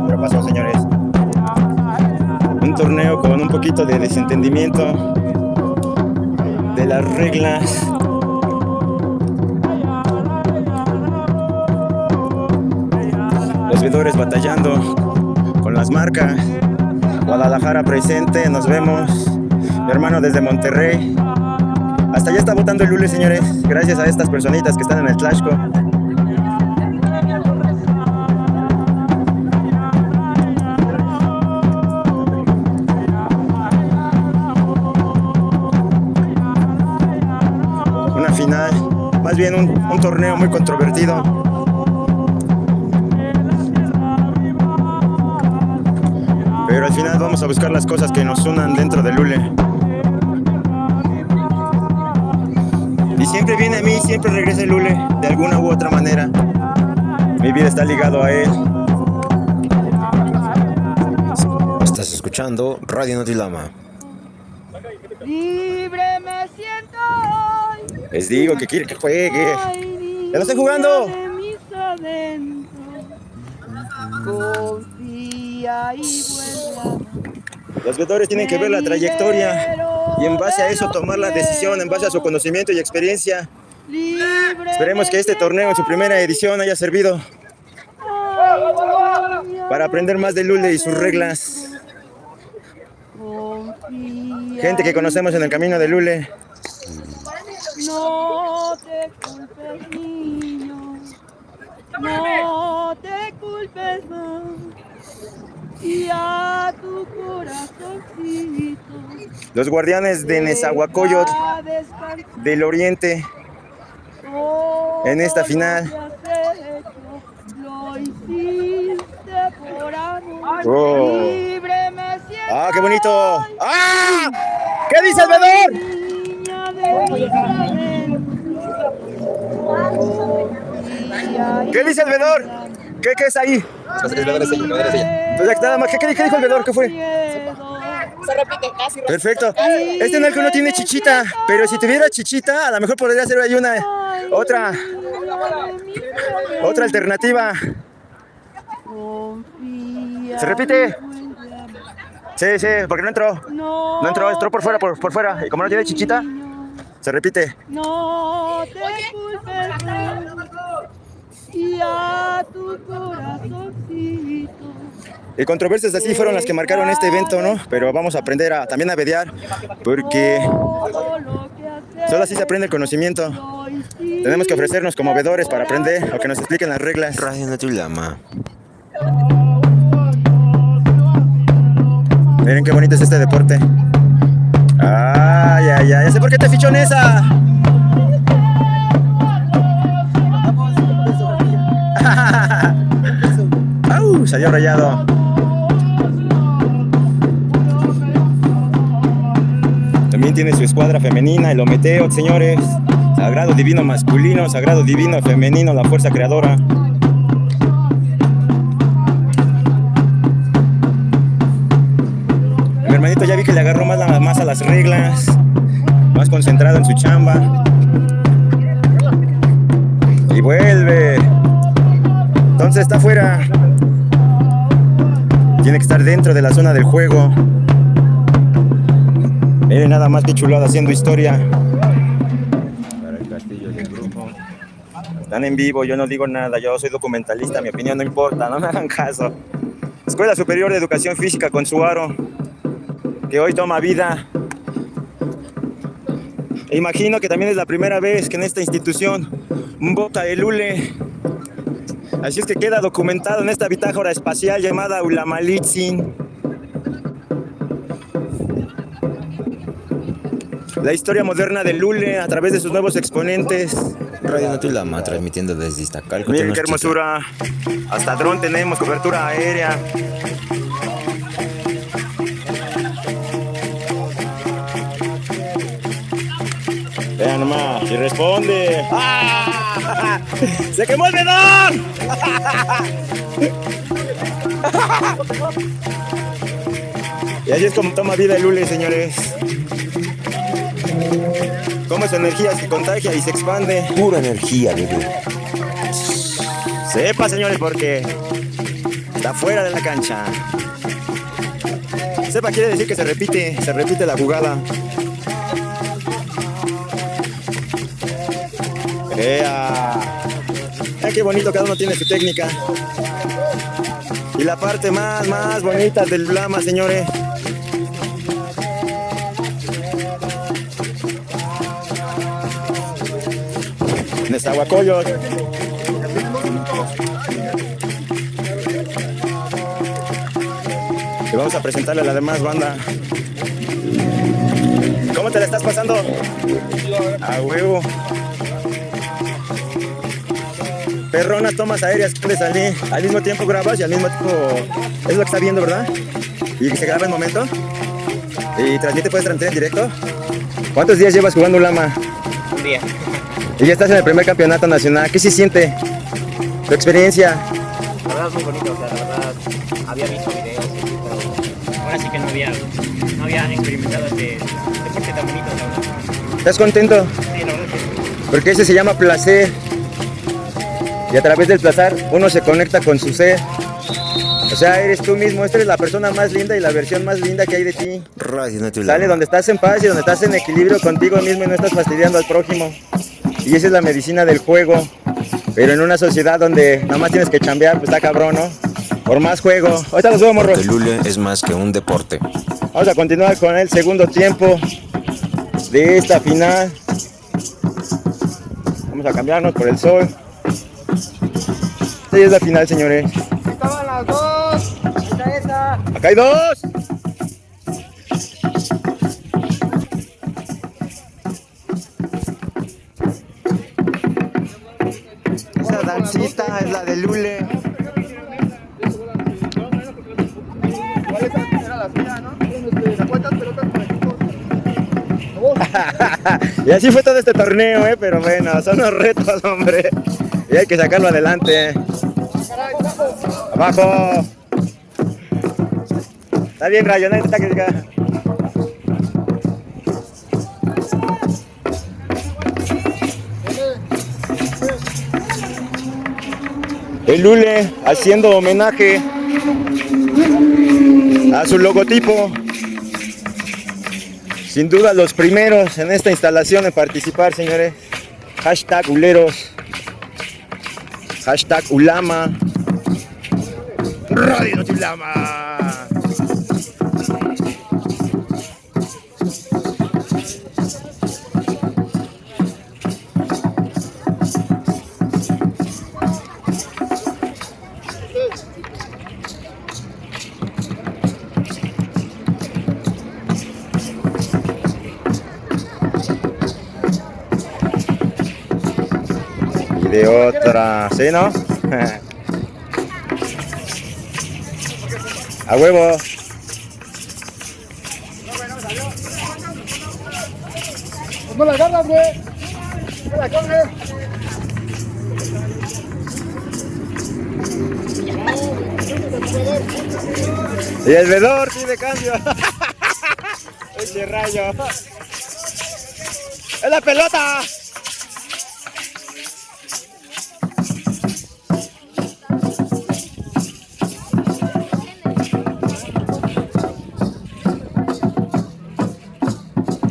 Pero pasó, señores. Un torneo con un poquito de desentendimiento de las reglas. Los veedores batallando con las marcas. Guadalajara presente, nos vemos. Mi hermano desde Monterrey. Hasta allá está botando el hule, señores. Gracias a estas personitas que están en el Tlaxco. Una final, más bien un torneo muy controvertido. Pero al final vamos a buscar las cosas que nos unan dentro del hule. Y siempre viene a mí, siempre regresa el hule, de alguna u otra manera. Mi vida está ligado a él. Estás escuchando Radio Noti Ulama. Libre me siento hoy. Les digo que quiere que juegue. ¡Ya no estoy jugando! Confía y vuelve. Los veedores tienen que ver la trayectoria y en base a eso tomar la decisión, en base a su conocimiento y experiencia. Esperemos que este torneo en su primera edición haya servido para aprender más del hule y sus reglas. Gente que conocemos en el camino del hule. No te culpes, niño. No te culpes más. y a tu corazoncito. Los guardianes de Nezahualcóyotl del Oriente en esta final. Lo hiciste por amor. Oh. Libre me siento. ¡Ah, qué bonito! ¡Ah! ¿Qué dice el vedor? ¿Qué dice el vedor? ¿Qué es ahí? El vedor es ella, el vedor es ella. Entonces, nada más, ¿qué dijo el vedor? ¿Qué fue? Se repite casi. Perfecto. Este narco no tiene chichita, pero si tuviera chichita, a lo mejor podría ser ahí una otra alternativa. ¿Se repite? Sí, porque no entró. No entró por fuera. Y como no tiene chichita, se repite. No te culpes y a tu corazoncito. Y controversias así fueron las que marcaron este evento, ¿no? Pero vamos a aprender también a vedear, porque solo así se aprende el conocimiento. Tenemos que ofrecernos como vedores para aprender o que nos expliquen las reglas. Radio Noti Ulama. Miren qué bonito es este deporte. Ay, ya sé por qué te fichó en esa. Salió rayado. También tiene su escuadra femenina, el Ometeo, señores. Sagrado divino masculino, sagrado divino femenino, la fuerza creadora. Mi hermanito ya vi que le agarró más a las reglas, más concentrado en su chamba. Y vuelve. Entonces está afuera. Tiene que estar dentro de la zona del juego. Miren nada más que chulada haciendo historia. Para el castillo del grupo. Están en vivo, yo no digo nada, yo soy documentalista, mi opinión no importa, no me hagan caso. Escuela Superior de Educación Física Consuaro, que hoy toma vida. E imagino que también es la primera vez que en esta institución vota el ULE. Así es que queda documentado en esta bitácora espacial llamada Ulamalitzin. La historia moderna del ULE a través de sus nuevos exponentes. Radio Noti Ulama, transmitiendo desde Iztacalco. Miren qué hermosura. Hasta dron tenemos, cobertura aérea. Vean nomás, y responde. ¡Ah! ¡Se quemó el vedor! Y así es como toma vida el ULE, señores. Cómo esa energía se contagia y se expande. Pura energía, bebé. Sepa, señores, porque está fuera de la cancha. Sepa quiere decir que se repite la jugada. ¡Ea! Qué bonito, cada uno tiene su técnica. Y la parte más bonita del Ulama, señores. Nezahualcóyotl. Y vamos a presentarle a la demás banda. ¿Cómo te la estás pasando? A huevo. Perronas tomas aéreas de salir. Al mismo tiempo grabas y al mismo tiempo es lo que está viendo, ¿verdad? Y que se graba el momento. Y puedes transmitir en directo. ¿Cuántos días llevas jugando Ulama? Un día. Y ya estás en el primer campeonato nacional. ¿Qué se siente? ¿Tu experiencia? La verdad es muy bonito, o sea, la verdad había visto videos, pero ahora sí que no había experimentado este deporte tan bonito, la verdad. ¿Estás contento? Sí, la verdad que sí. Porque ese se llama placer. Y a través del placer uno se conecta con su ser. O sea, eres tú mismo, esta eres la persona más linda y la versión más linda que hay de ti. Radio Noti Ulama. Sale donde estás en paz y donde estás en equilibrio contigo mismo y no estás fastidiando al prójimo. Y esa es la medicina del juego. Pero en una sociedad donde nada más tienes que chambear, pues está cabrón, ¿no? Por más juego. Ahorita nos vemos, morros. Porque el ULE es más que un deporte. Vamos a continuar con el segundo tiempo de esta final. Vamos a cambiarnos por el sol. Esta es la final, señores. Estaban las dos. Esa. Acá hay dos. Esa dancita es la de Lule. Y así fue todo este torneo, pero bueno, son los retos, hombre. Y hay que sacarlo adelante. Abajo. Está bien, Rayo, nadie te está criticando. El Lule haciendo homenaje a su logotipo. Sin duda los primeros en esta instalación en participar, señores. Hashtag Uleros. Hashtag Ulama. Radio Noche Ulama. De otra, ¿sí, no? A huevo. No la agarras, güey. No la corres. Y el vedor pide cambio. Ese Rayo. ¡Es la pelota!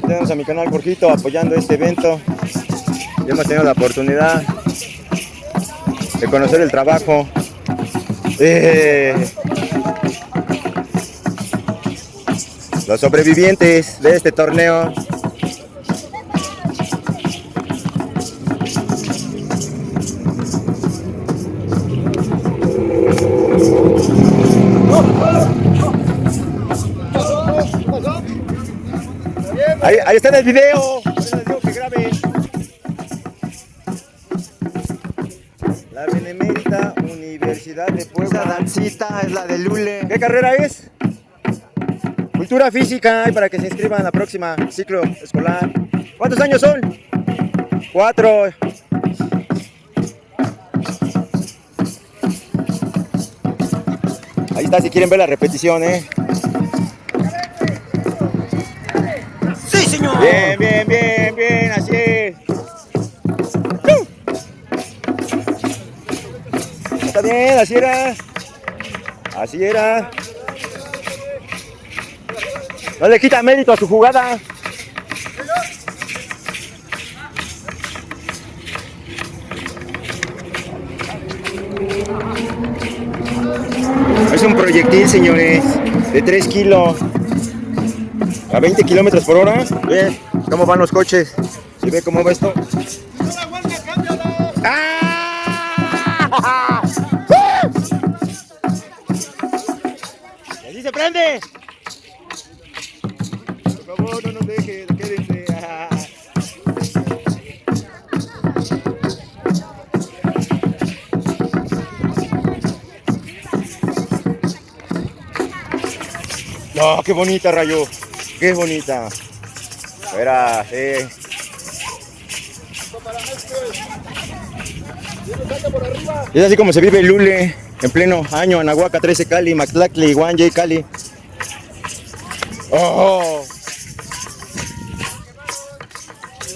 Tenemos a mi canal Jorgito apoyando este evento. Y hemos tenido la oportunidad de conocer el trabajo de los sobrevivientes de este torneo. Ahí está en el video. Les digo que grabe. La Benemérita Universidad de Puebla. Esa dancita es la de Lule. ¿Qué carrera es? Cultura física. Hay para que se inscriban a la próxima ciclo escolar. ¿Cuántos años son? 4. Ahí está si quieren ver la repetición, ¡Sí, señor! Bien, bien, bien, bien, así es. Está bien, así era. Así era. No le quita mérito a su jugada. Es un proyectil, señores, de 3 kilos. A 20 kilómetros por hora. Ve cómo van los coches. ¿Sí ve cómo va esto? ¡Ah! ¡Y así se prende! Por favor, no nos deje, quédense. ¡No, qué bonita, Rayo! ¡Qué bonita! Verás, Es así como se vive el Lule en pleno año, Anahuaca 13 Cali, Maxtlactli, Guanje Cali. ¡Oh!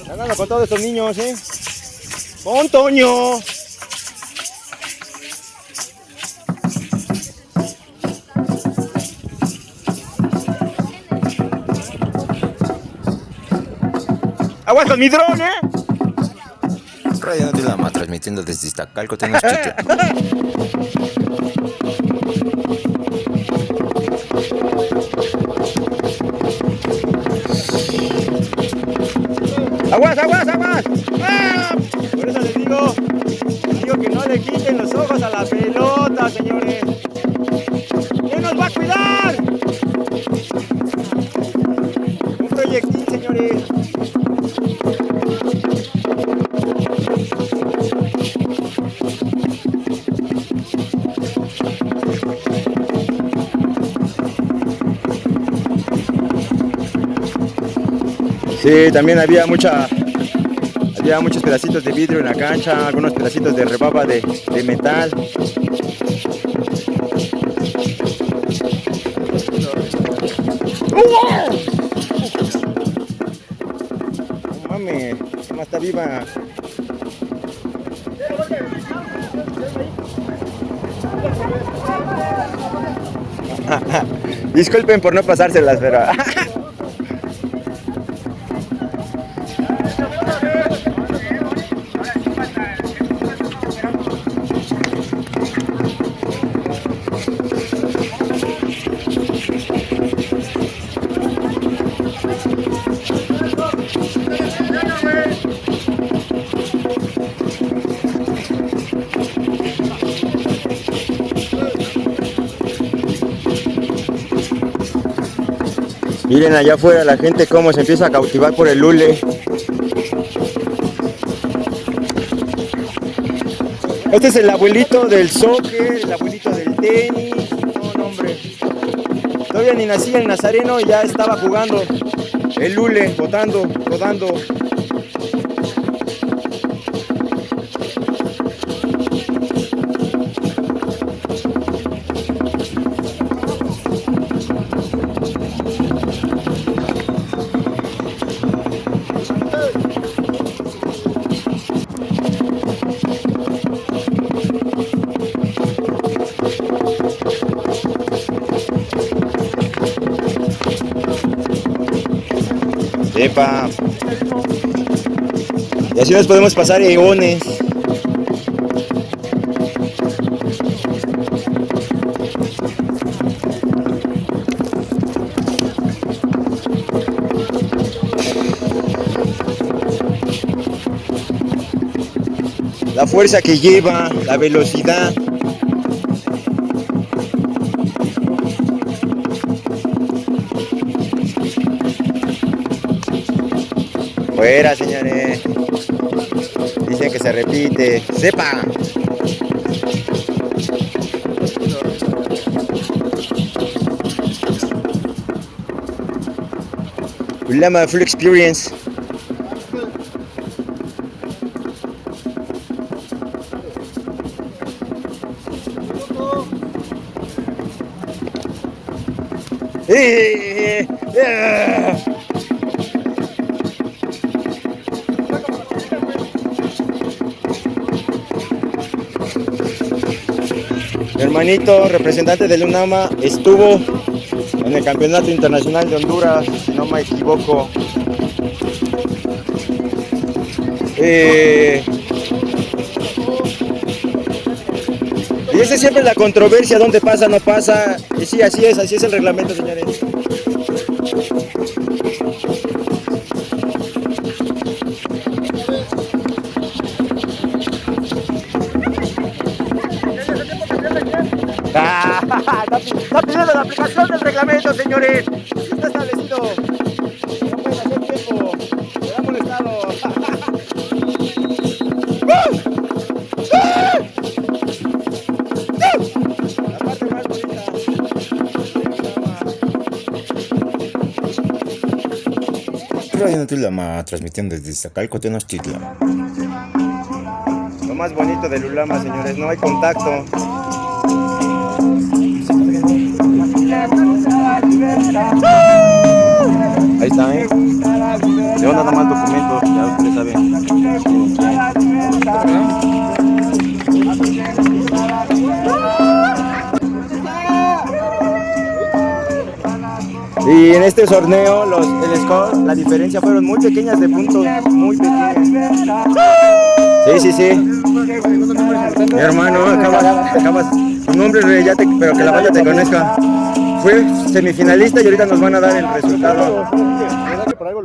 Ganando con todos estos niños, ¡Con Toño! ¡Aguas con mi dron, Radio Noche Ulama, transmitiendo desde Iztacalco, Tenochtitlan. ¡Aguas, aguas, aguas! ¡Ah! Por eso les digo que no le quiten los ojos a la pelota, señores. ¿Quién nos va a cuidar? Sí, también había muchos pedacitos de vidrio en la cancha, algunos pedacitos de rebaba de metal. No mames, ¿cómo está viva? Disculpen por no pasárselas, pero... Miren allá afuera la gente cómo se empieza a cautivar por el hule. Este es el abuelito del soccer, el abuelito del tenis. No, hombre. Todavía ni nacía el nazareno y ya estaba jugando el hule, botando, rodando. Epa. Y así nos podemos pasar eones. La fuerza que lleva, la velocidad. Fuera, señores. Dicen que se repite. ¡Sepa! Ulama Full Experience. Mi hermanito, representante del UNAMA, estuvo en el Campeonato Internacional de Honduras, si no me equivoco. Y esa es siempre la controversia, dónde pasa, no pasa. Y sí, así es el reglamento, señores. Está pidiendo la aplicación del reglamento, señores. Está establecido. No pueden hacer tiempo. Me ha molestado. La parte más bonita. Radio Notulama, transmitiendo desde Iztacalco, Tenochtitlan. Lo más bonito del Ulama, señores, no hay contacto. Ahí está, ¿eh? Leo nada más documento, ya ustedes saben. Y en este torneo, el score, la diferencia fueron muy pequeñas de puntos, muy pequeñas. Sí. Mi hermano, acabas. Tu nombre, pero que la banda te conozca. Fue semifinalista y ahorita nos van a dar el resultado. Por algo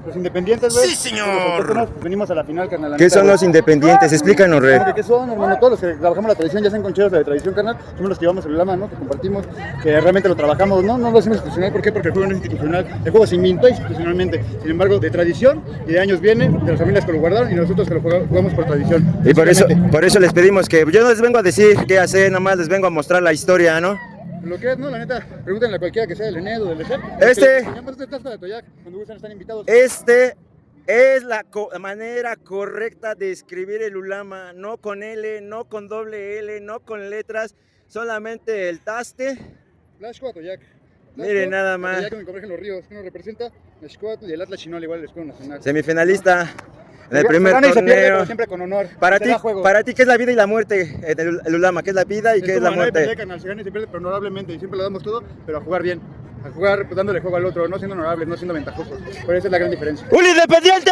los independientes, güey. ¡Sí, señor! Pues venimos a la final, carnal. ¿Qué son los independientes? Explícanos, Rey. ¿Qué son, hermano? Todos los que trabajamos la tradición, ya sean concheros de la tradición, carnal, somos los que llevamos el Ulama, ¿no? Que compartimos, que realmente lo trabajamos, ¿no? No lo hacemos institucional. ¿Por qué? Porque el juego no es institucional. El juego se inventó institucionalmente. Sin embargo, de tradición y de años viene, de las familias que lo guardaron y nosotros que lo jugamos por tradición. Y por eso les pedimos que yo no les vengo a decir qué hacer, nada más les vengo a mostrar la historia, ¿no? Lo que es, no, la neta, pregúntenle a cualquiera que sea del ENED o del ESEP. Este Taza de Atoyac, cuando gustan están invitados. Este es la manera correcta de escribir el ulama, no con L, no con doble L, no con letras, solamente el taste. Tlaxco Atoyac. Miren nada más. Atoyac, donde convergen los ríos, que nos representa Tlaxcoatl y el Atlas Chinol, igual el escudo nacional. Semifinalista en el primer Se gana y se pierde, torneo. pero siempre con honor. Para Se ti, da juego. ¿qué es la vida y la muerte en el ulama? ¿Qué es la vida y qué es la como nadie pelea, muerte? carnal, se gana y se pierde, pero honorablemente, y siempre lo damos todo, pero a jugar bien. A jugar pues, dándole juego al otro, no siendo honorables, no siendo ventajosos. Por eso es la gran diferencia. ¡Un independiente!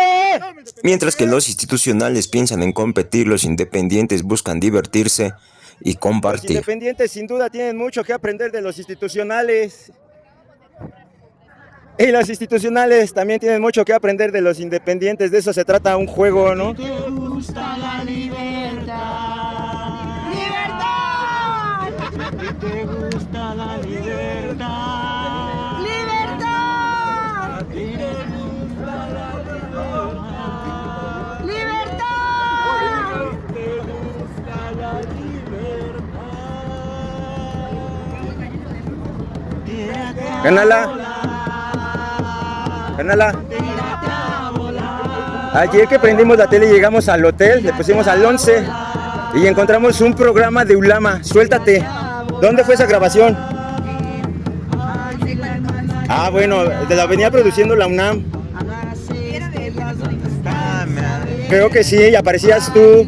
Mientras que los institucionales piensan en competir, los independientes buscan divertirse y Los compartir. independientes sin duda tienen mucho que aprender de los institucionales. Y los institucionales también tienen mucho que aprender de los independientes. De eso se trata un juego, ¿no? ¿Te gusta la libertad? ¡Libertad! ¿Te gusta la libertad? ¡Libertad! ¡Libertad! Gánala. Gánala. Ayer que prendimos la tele y llegamos al hotel, le pusimos al 11 y encontramos un programa de ulama. Suéltate. ¿Dónde fue esa grabación? Ah, bueno, la venía produciendo la UNAM. Creo que sí, y aparecías tú.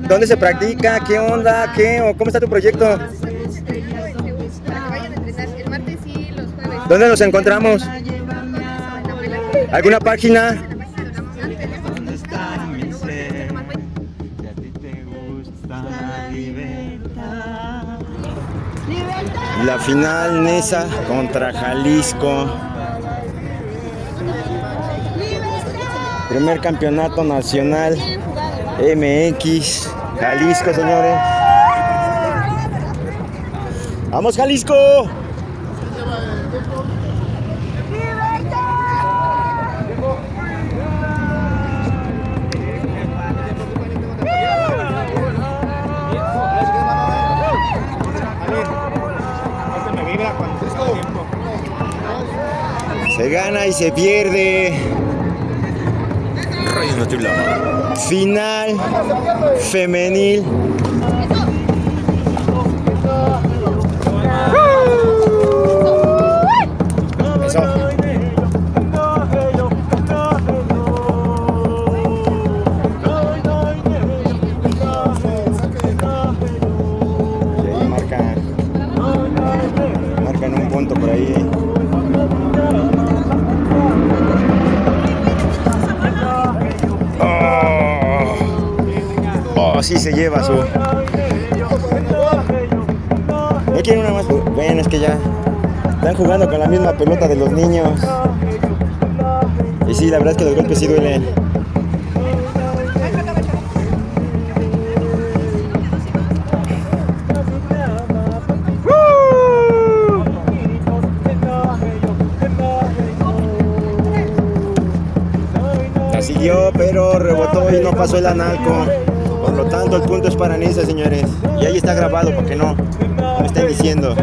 ¿Dónde se practica? ¿Qué onda? ¿Qué? ¿O cómo está tu proyecto? ¿Dónde nos encontramos? ¿Alguna página? La final Nesa contra Jalisco. Primer campeonato nacional MX. Jalisco, señores. ¡Vamos, Jalisco! Se gana y se pierde. Radio Notulama. Final femenil. Eso. Y ahí marcan un punto por ahí. Sí se lleva su... ¿No quieren una más? Bueno, es que ya están jugando con la misma pelota de los niños. Y sí, la verdad es que los golpes sí duelen. La siguió, pero rebotó y no pasó el analco. Por lo tanto, el punto es para Nesa, señores. Y ahí está grabado, porque no me estén diciendo.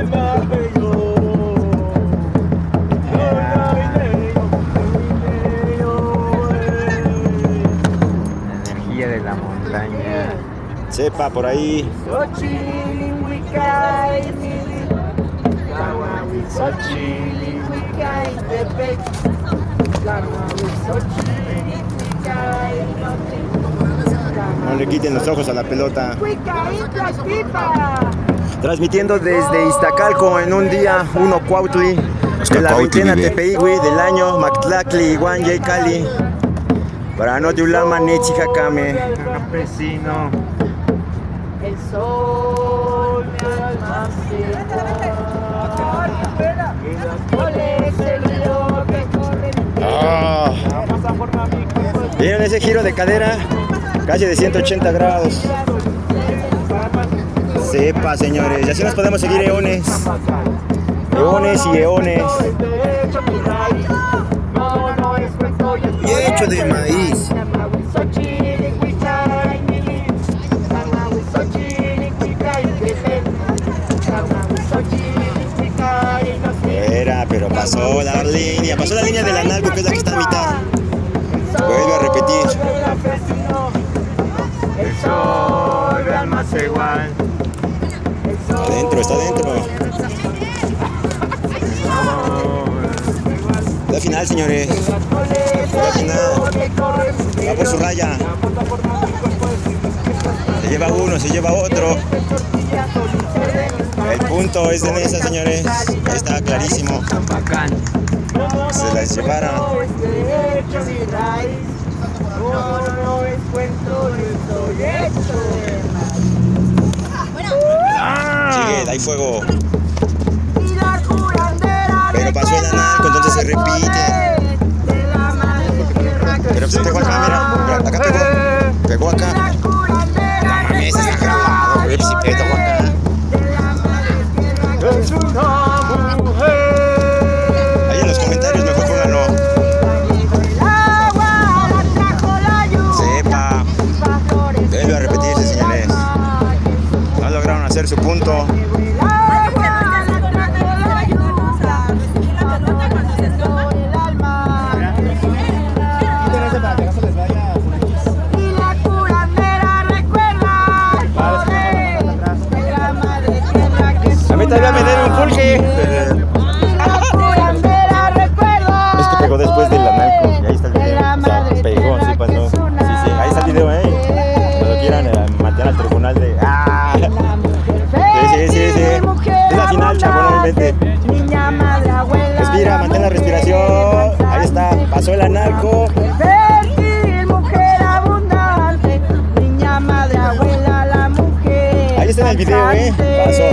Energía de la montaña. Sepa, por ahí. No le quiten los ojos a la pelota. Transmitiendo desde Iztacalco en un día 1 Cuautli de la veintena Tepeigui del año Mactlacli, Iguan y Cali. Para Notulama, Nechi Jacame. Campesino. El sol me almacena. ¿Vieron ese giro de cadera? Casi de 180 grados. Sepa, señores. Y así nos podemos seguir eones. Eones y eones. Y hecho de maíz. Pasó la línea del analco, que es la que está a mitad. Vuelve a repetir. El sol de Almacegual. Adentro, está adentro. La final, señores. La final. Va por su raya. Se lleva uno, se lleva otro. El punto es de Nesa, señores. Ahí está clarísimo. Se las llevaron. Sigue, hay fuego. Pero pasó el analco, entonces se repite. Pero se pegó acá, mira. Acá pegó. Pegó acá. No mames, está grabado, güey. Si pegó acá. Es una mujer. Ahí en los comentarios mejor pónganlo. Sepa. Vuelve a repetirse, señores. No lograron hacer su punto. A mí todavía me debe un pulque. Es que pegó después del analco. Y ahí está el video. O sea, pegó, sí pasó. Sí, ahí está el video, Cuando quieran mantener al tribunal de. ¡Ah! Sí. Es la final, chavo, no me invente. Respira, mantén la respiración. Ahí está, pasó el analco. Ahí está en el video, pasó.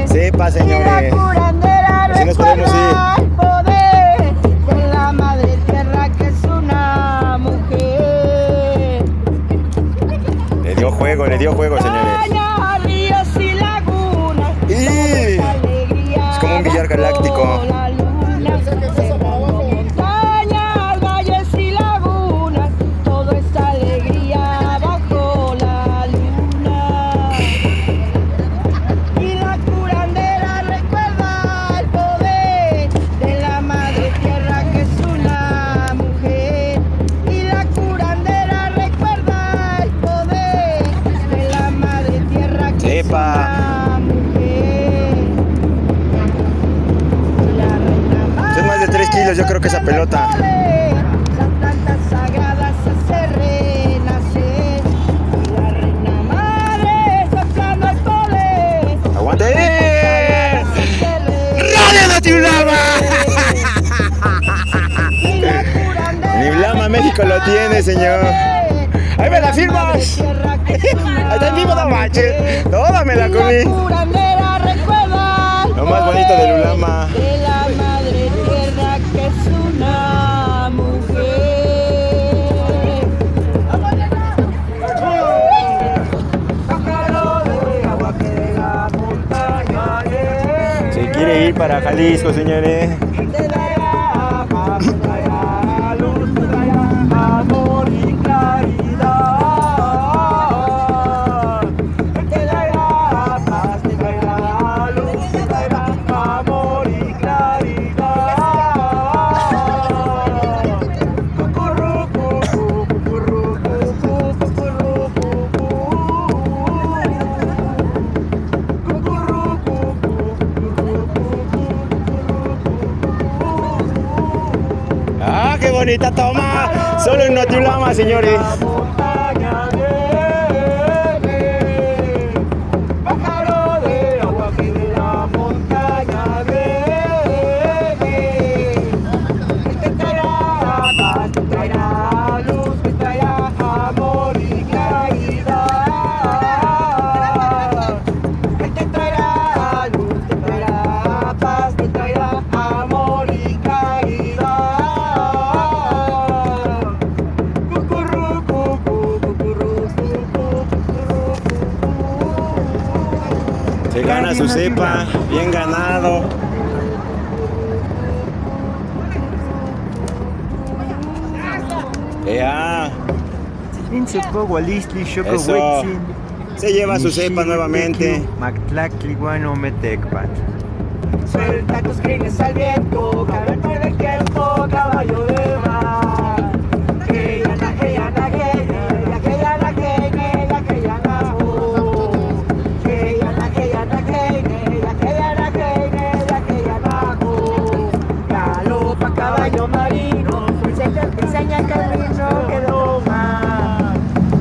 Sepa, señores. Así nos podemos ir. Le dio juego, señores. Es como un billar galáctico. Es más de 3 kilos, yo creo que esa pelota. ¡Aguante! ¡Radio Notiblama! Niblama México lo tiene, señor. ¡Ahí me la firmas! ¡Ahí está en vivo, no manches! ¡Toda me la comí! Lo más bonito del Ulama. De la madre tierra que es una mujer. Se quiere ir para Jalisco, señores. Amor y claridad. Te traerá paz, te traerá luz, te traerá amor y claridad. ¡Ah, qué bonita toma! Solo en Notiblama, señores. Pájaro de agua que de la montaña bebe. Te traerá paz, te traerá luz, te traerá amor y claridad. Te traerá luz, te traerá paz, te traerá amor y claridad. Se gana su cepa, bien ganado. Eso. Se lleva su cepa nuevamente. Suelta tus crines al viento, cabrón del tiempo, caballo de mar. Que yana, que yana, que yana, que yana, que yana, oh. Que yana, que yana, que yana, que yana, que yana, oh. Galopa caballo marino, te enseña el camino que doma.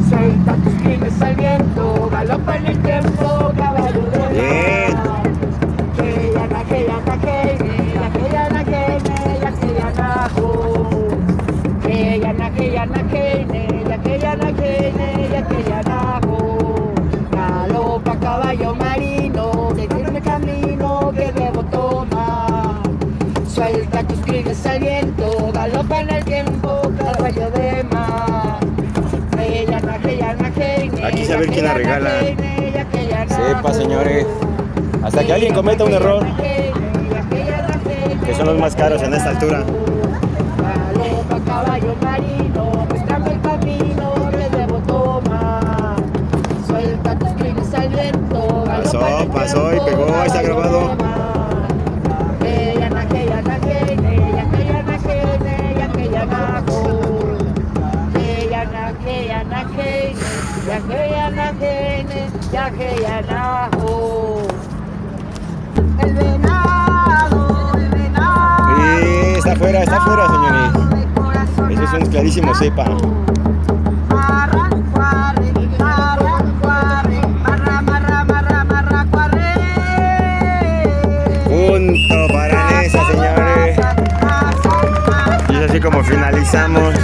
Suelta tus crines al viento, galopa en el tiempo, caballo de mar. Bien. Galopa caballo marino, detiene el camino que debo tomar. Suelta tus crines al viento, galopa en el tiempo, caballo de mar. Aquí se ve quién la regala. Sepa, señores. Hasta que alguien cometa un error. Que son los más caros en esta altura. Galopa caballo marino, mostrando el camino que debo tomar. Suelta tus crines al viento. Pasó y pegó, ahí está grabado. El venado, el venado. Sí, está afuera, señores. Eso es un clarísimo cepa. Punto para esa, señores. Y es así como finalizamos.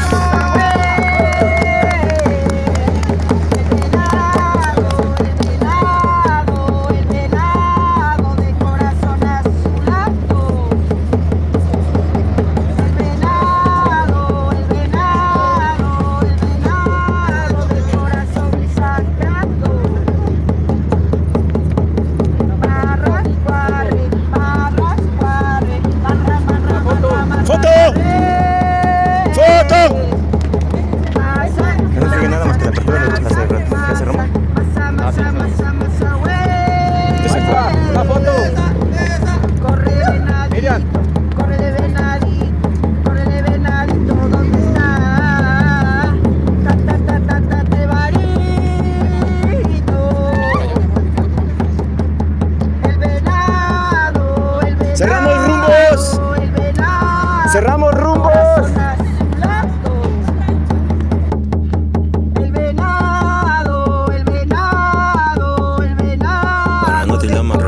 Cerramos rumbos. Para no tener más